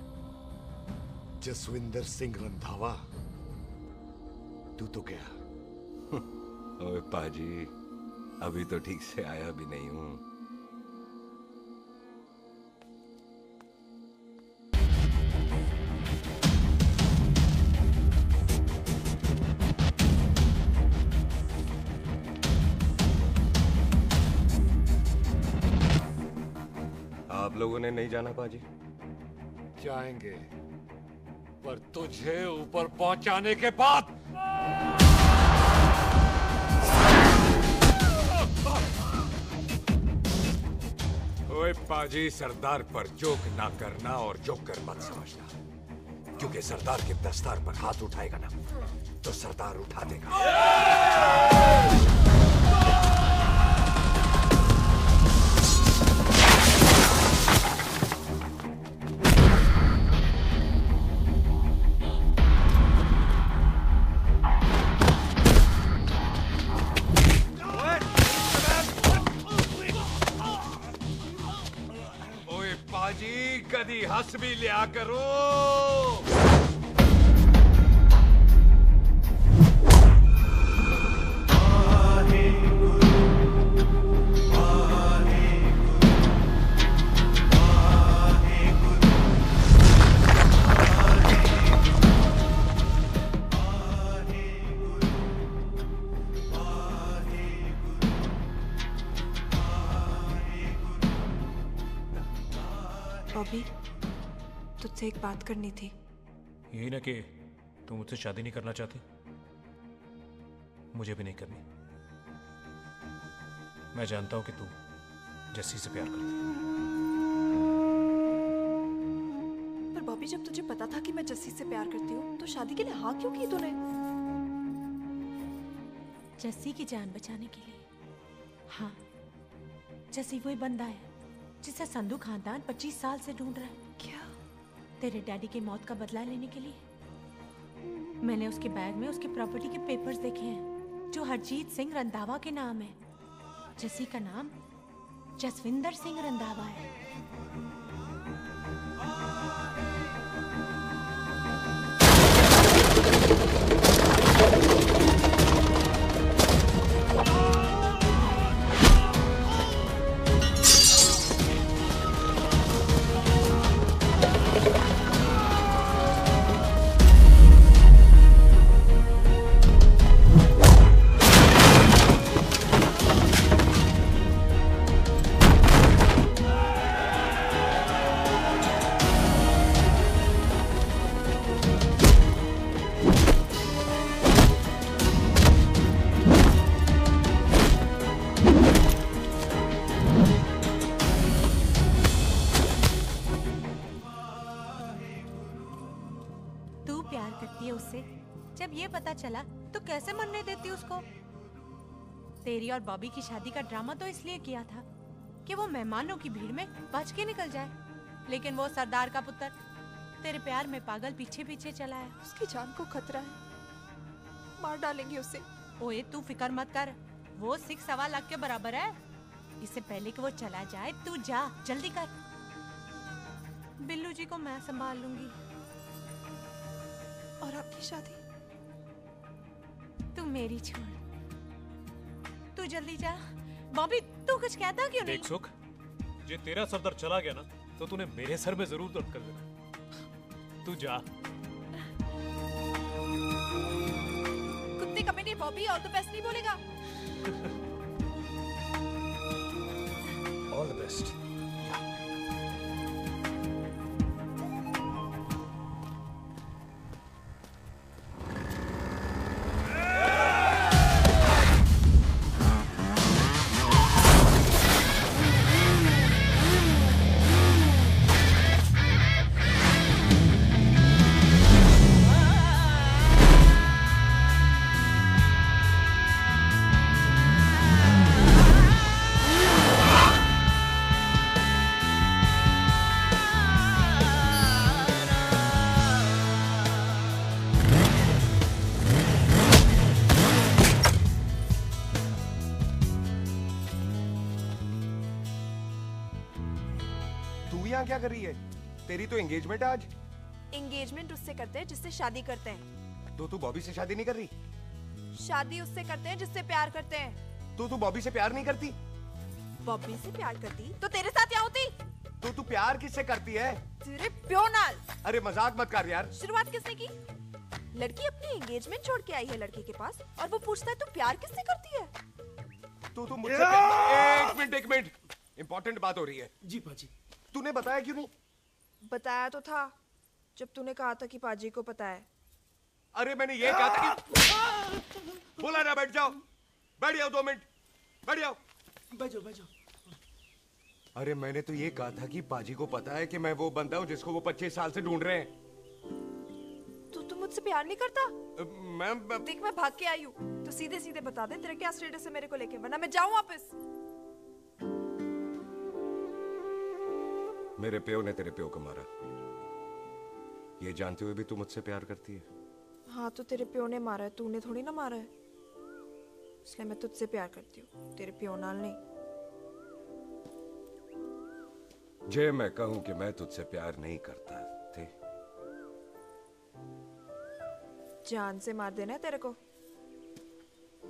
जसविंदर सिंह रंधावा तू तो गया। ओए पाजी, अभी तो ठीक से आया भी नहीं हूं। आप लोगों ने नहीं जाना पाजी? जाएंगे, पर तुझे ऊपर पहुंचाने के बाद। ओए पाजी, सरदार पर जोक ना करना और जोकर मत समझना, क्योंकि सरदार के दस्तार पर हाथ उठाएगा ना तो सरदार उठा देगा। कदी हंस भी लिया करो। बॉबी, तुझसे एक बात करनी थी। यही ना कि तू मुझसे शादी नहीं करना चाहती, मुझे भी नहीं करनी। मैं जानता हूं कि तू जस्सी से प्यार करती है। पर बॉबी, जब तुझे पता था कि मैं जस्सी से प्यार करती हूँ तो शादी के लिए हाँ क्यों की तूने? जस्सी की जान बचाने के लिए। हाँ, जस्सी वही बंदा है जिसे संधू खानदान 25 साल से ढूंढ रहा है। क्या? तेरे डैडी की मौत का बदला लेने के लिए। मैंने उसके बैग में उसकी प्रॉपर्टी के पेपर्स देखे हैं जो हरजीत सिंह रंधावा के नाम है। जस्सी का नाम जसविंदर सिंह रंधावा है। चला तो कैसे मरने देती उसको? तेरी और बॉबी की शादी का ड्रामा तो इसलिए किया था कि वो मेहमानों की भीड़ में बच के निकल जाए, लेकिन वो सरदार का पुत्र तेरे प्यार में पागल पीछे पीछे चला है। उसकी जान को खतरा है, मार डालेंगे उसे। ओए तू फिक्र मत कर, वो 6.25 लाख के बराबर है। इससे पहले कि वो चला जाए तू जा, जल्दी कर। बिल्लू जी को मैं संभाल लूंगी। और आपकी शादी? तू मेरी छोड़, तू जल्दी जा। बॉबी तू कुछ कहता क्यों नहीं? देख सुख, जे तेरा सरदार चला गया ना तो तूने मेरे सर में जरूर दर्द कर देना। तू जा। कुत्ते कमीने बॉबी, और तो पैसे नहीं बोलेगा। बेस्ट। तू यहाँ क्या कर रही है? तेरी तो एंगेजमेंट है आज। एंगेजमेंट उससे करते हैं जिससे शादी करते हैं। तो तू बॉबी से शादी नहीं कर रही? शादी उससे करते हैं जिससे प्यार करते हैं। तो तू बॉबी से प्यार नहीं करती? बॉबी से प्यार करती तो तेरे साथ क्या होती? तो तू प्यार किससे करती है? तेरे प्यो नाल। अरे मजाक मत कर यार। शुरुआत किसने की? लड़की अपनी एंगेजमेंट छोड़ के आई है लड़के के पास और वो पूछता है तू प्यार किससे करती है? तू मुझसे एक मिनट इंपॉर्टेंट बात हो रही है। जी पाजी। तूने बताया क्यों नहीं? बताया तो था जब तूने कहा था कि पाजी को पता है। अरे मैंने ये कहा था कि बोला ना बैठ जाओ। बैठ जाओ 2 मिनट। बैठ जाओ। बैठ जाओ। अरे मैंने तो ये कहा था कि पाजी को पता है कि मैं वो बंदा हूँ जिसको वो 25 साल से ढूंढ रहे हैं। तो तू मुझसे प्यार नहीं करता? मैं देख मैं भाग के आई हूँ तो सीधे सीधे बता दे तेरा क्या स्टेटस है मेरे को लेके, वरना मैं जाऊँ वापस। मेरे प्यो ने तेरे प्यो को मारा, ये जानते हुए भी तू मुझसे प्यार करती है? हाँ तो तेरे प्यो ने मारा है, तूने थोड़ी ना मारा है, इसलिए मैं तुझसे प्यार करती हूँ, तेरे प्यो नाल नहीं। जे मैं कहूं कि मैं तुझसे प्यार नहीं करता थे, जान से मार देना है तेरे को।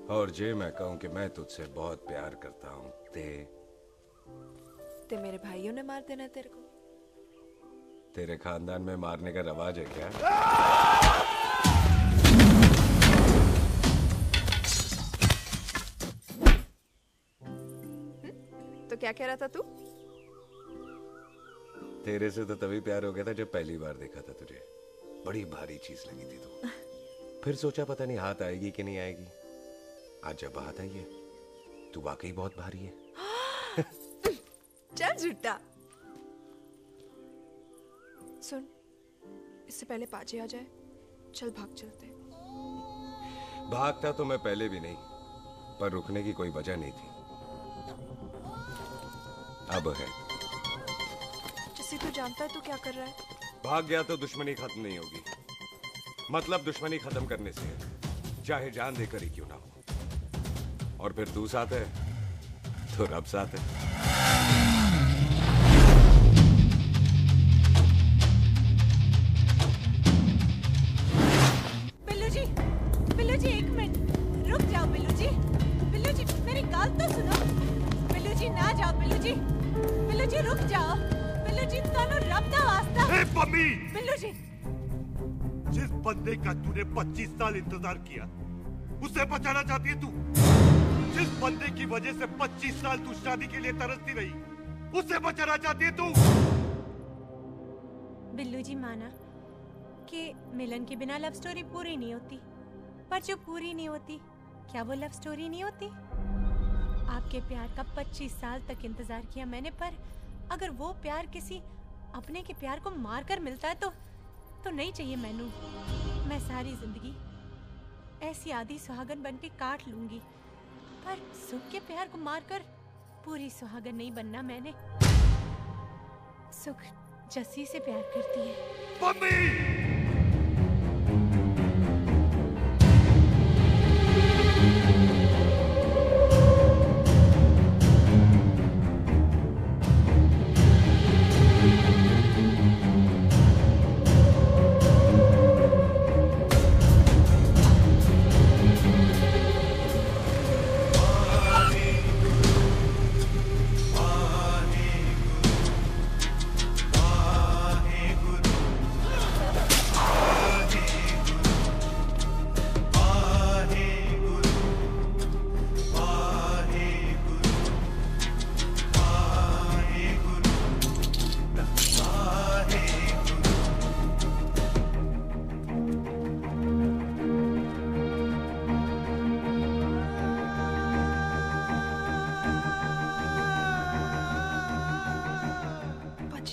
और जे मैं कहूं कि मैं तुझसे बहुत प्यार करता हूं ते मेरे भाइयों ने मार देना है तेरे को। तेरे खानदान में मारने का रवाज है क्या? तो क्या कह रहा था तू? तेरे से तो तभी प्यार हो गया था जब पहली बार देखा था तुझे। बड़ी भारी चीज लगी थी तू। फिर सोचा पता नहीं हाथ आएगी कि नहीं आएगी। आज जब हाथ आई है तू वाकई बहुत भारी है। चल झूठा। सुन, इससे पहले पाजी आ जाए, चल भाग चलते। भागता तो मैं पहले भी नहीं, पर रुकने की कोई वजह नहीं थी। अब है। जिसे तू जानता है तू क्या कर रहा है? भाग गया तो दुश्मनी खत्म नहीं होगी। मतलब दुश्मनी खत्म करने से है, चाहे जान देकर ही क्यों ना हो। और फिर तू साथ है तो रब साथ है। बिल्लू जी 1 मिनट रुक जाओ। बिल्लू जी मेरी बात तो सुनो। बिल्लू जी ना जाओ। बिल्लू जी रुक जाओ। बिल्लू जी तानू रब दा वास्ता। ए पम्मी! बिल्लू जी, जिस बंदे का तूने 25 साल इंतजार किया उसे बचाना चाहती है तू? जिस बंदे की वजह से 25 साल तू शादी के लिए तरसती रही उसे बचाना चाहती है तू? बिल्लू जी माना कि मिलन के बिना लव स्टोरी पूरी नहीं होती, पर जो पूरी नहीं होती क्या वो लव स्टोरी नहीं होती? आपके प्यार का 25 साल तक इंतजार किया मैंने, पर अगर वो प्यार किसी अपने के प्यार को मार कर मिलता है तो नहीं चाहिए मैनू। मैं सारी जिंदगी ऐसी आधी सुहागन बन के काट लूंगी, पर सुख के प्यार को मारकर पूरी सुहागन नहीं बनना मैंने। सुख जस्सी से प्यार करती है। मम्मी!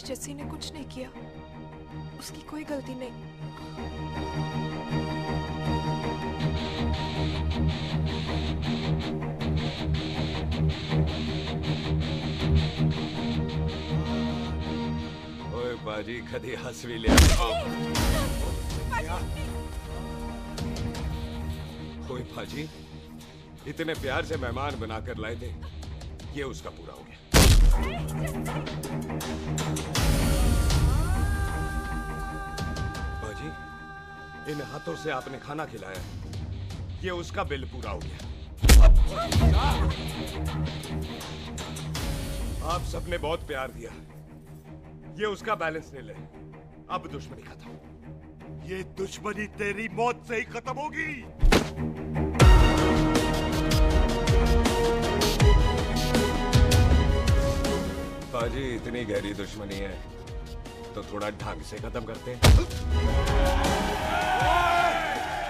आज जस्सी ने कुछ नहीं किया, उसकी कोई गलती नहीं। ओए बाजी कदी हंस भी ले। ओए बाजी इतने प्यार से मेहमान बनाकर लाए थे, ये उसका पूरा हो गया। बाजी इन हाथों से आपने खाना खिलाया, ये उसका बिल पूरा हो गया। आप सबने बहुत प्यार दिया, ये उसका बैलेंस नहीं ले। अब दुश्मनी खत्म। ये दुश्मनी तेरी मौत से ही खत्म होगी। बाजी इतनी गहरी दुश्मनी है तो थोड़ा ढंग से खत्म करते हैं।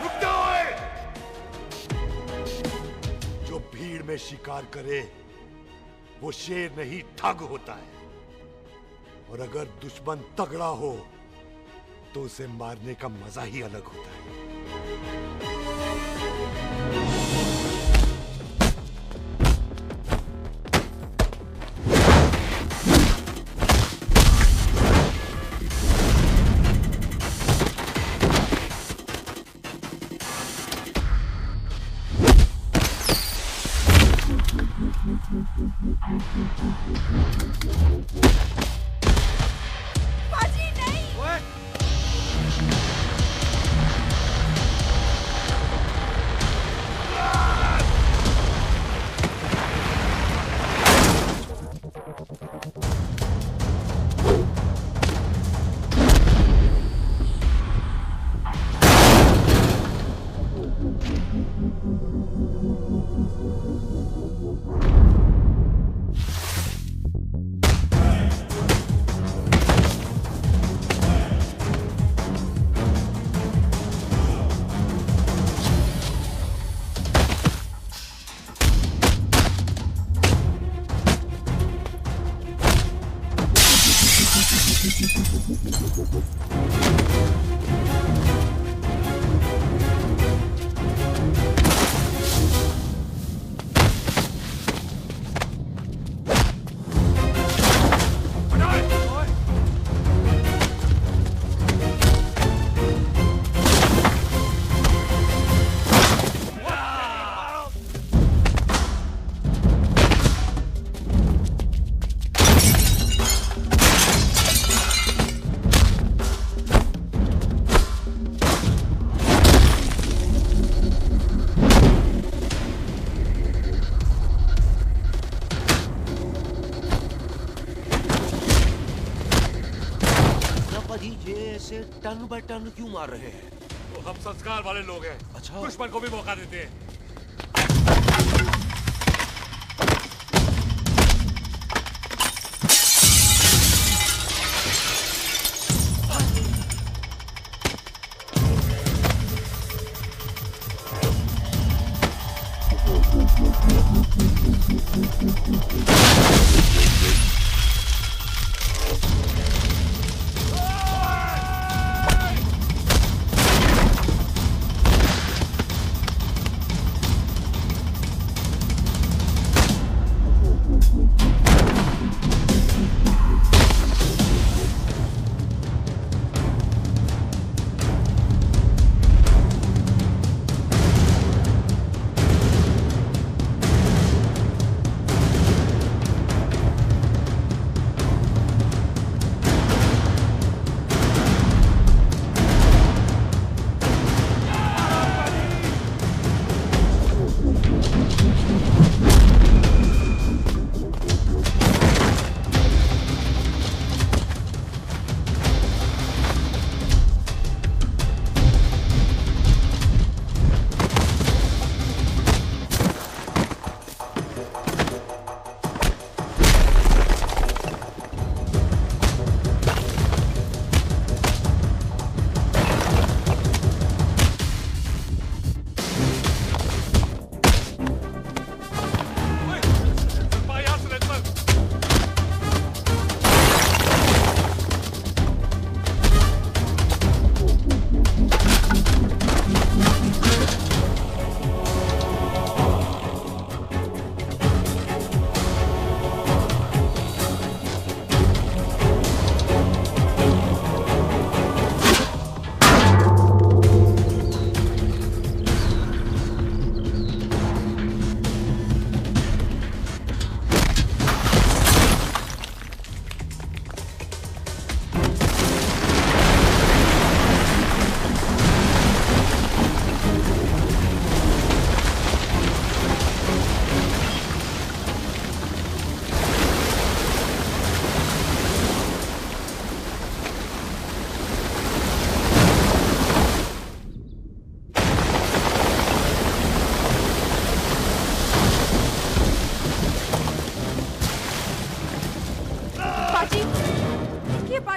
रुक जाओ! जो भीड़ में शिकार करे वो शेर नहीं ठग होता है, और अगर दुश्मन तगड़ा हो तो उसे मारने का मजा ही अलग होता है। बाजी नहीं। टन बाय टन क्यों मार रहे हैं? तो हम संस्कार वाले लोग हैं। अच्छा। दुश्मन को भी मौका देते हैं।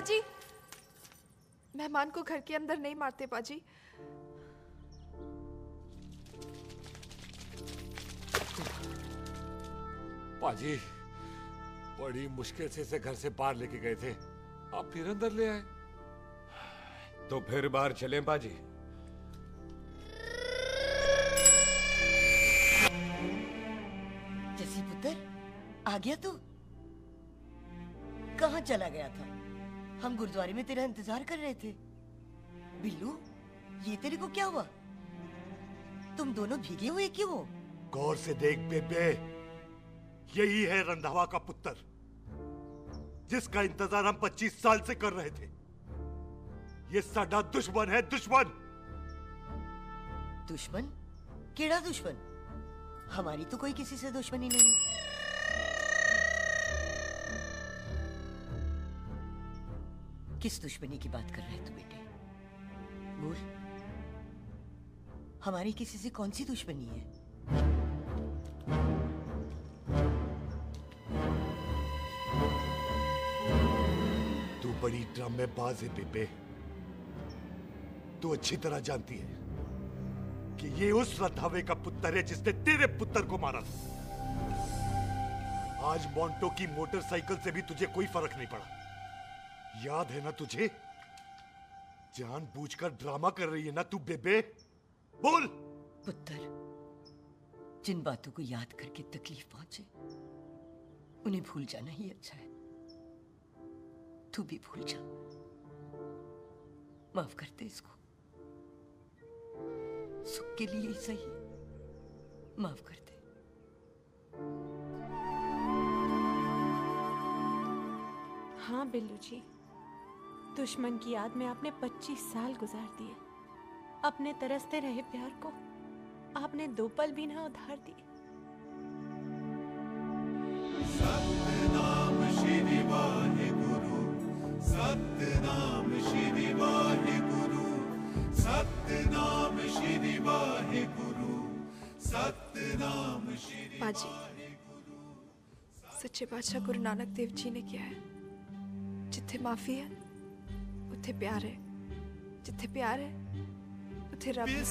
पाजी, मेहमान को घर के अंदर नहीं मारते पाजी। पाजी, बड़ी मुश्किल से इसे घर से बाहर लेके गए थे, आप फिर अंदर ले आए। तो फिर बाहर चलें पाजी? जसी पुत्र, आ गया तू? कहाँ चला गया था? हम गुरुद्वारे में तेरा इंतजार कर रहे थे। बिल्लू, ये तेरे को क्या हुआ? तुम दोनों भीगे हुए क्यों हो? गौर से देख बेबे, यही है रंधावा का पुत्र, जिसका इंतजार हम 25 साल से कर रहे थे। ये साडा दुश्मन है, दुश्मन। दुश्मन? केड़ा दुश्मन? हमारी तो कोई किसी से दुश्मनी नहीं। किस दुश्मनी की बात कर रहे तू बेटे? बोल, हमारी किसी से कौन सी दुश्मनी है? तू बड़ी ड्रामेबाज है बेबे। तू अच्छी तरह जानती है कि ये उस रंधावे का पुत्र है जिसने तेरे पुत्र को मारा था। आज मोंटो की मोटरसाइकिल से भी तुझे कोई फर्क नहीं पड़ा। याद है ना तुझे? जानबूझकर ड्रामा कर रही है ना तू बेबे? बोल। पुत्र, जिन बातों को याद करके तकलीफ पहुंचे उन्हें भूल जाना ही अच्छा है। तू भी भूल जा। माफ कर दे इसको, सुख के लिए ही सही। माफ कर दे। हाँ बिल्लू जी, दुश्मन की याद में आपने 25 साल गुजार दिए। अपने तरसते रहे प्यार को आपने 2 पल भी ना उधार दिए। सतनाम श्री वाहेगुरु, सतनाम श्री वाहेगुरु, सतनाम श्री वाहेगुरु, सतनाम श्री पाजी, सच्चे बादशाह गुरु नानक देव जी ने किया है, जिथे माफी है उथे प्यार है, जिथे प्यार है उथे रब है।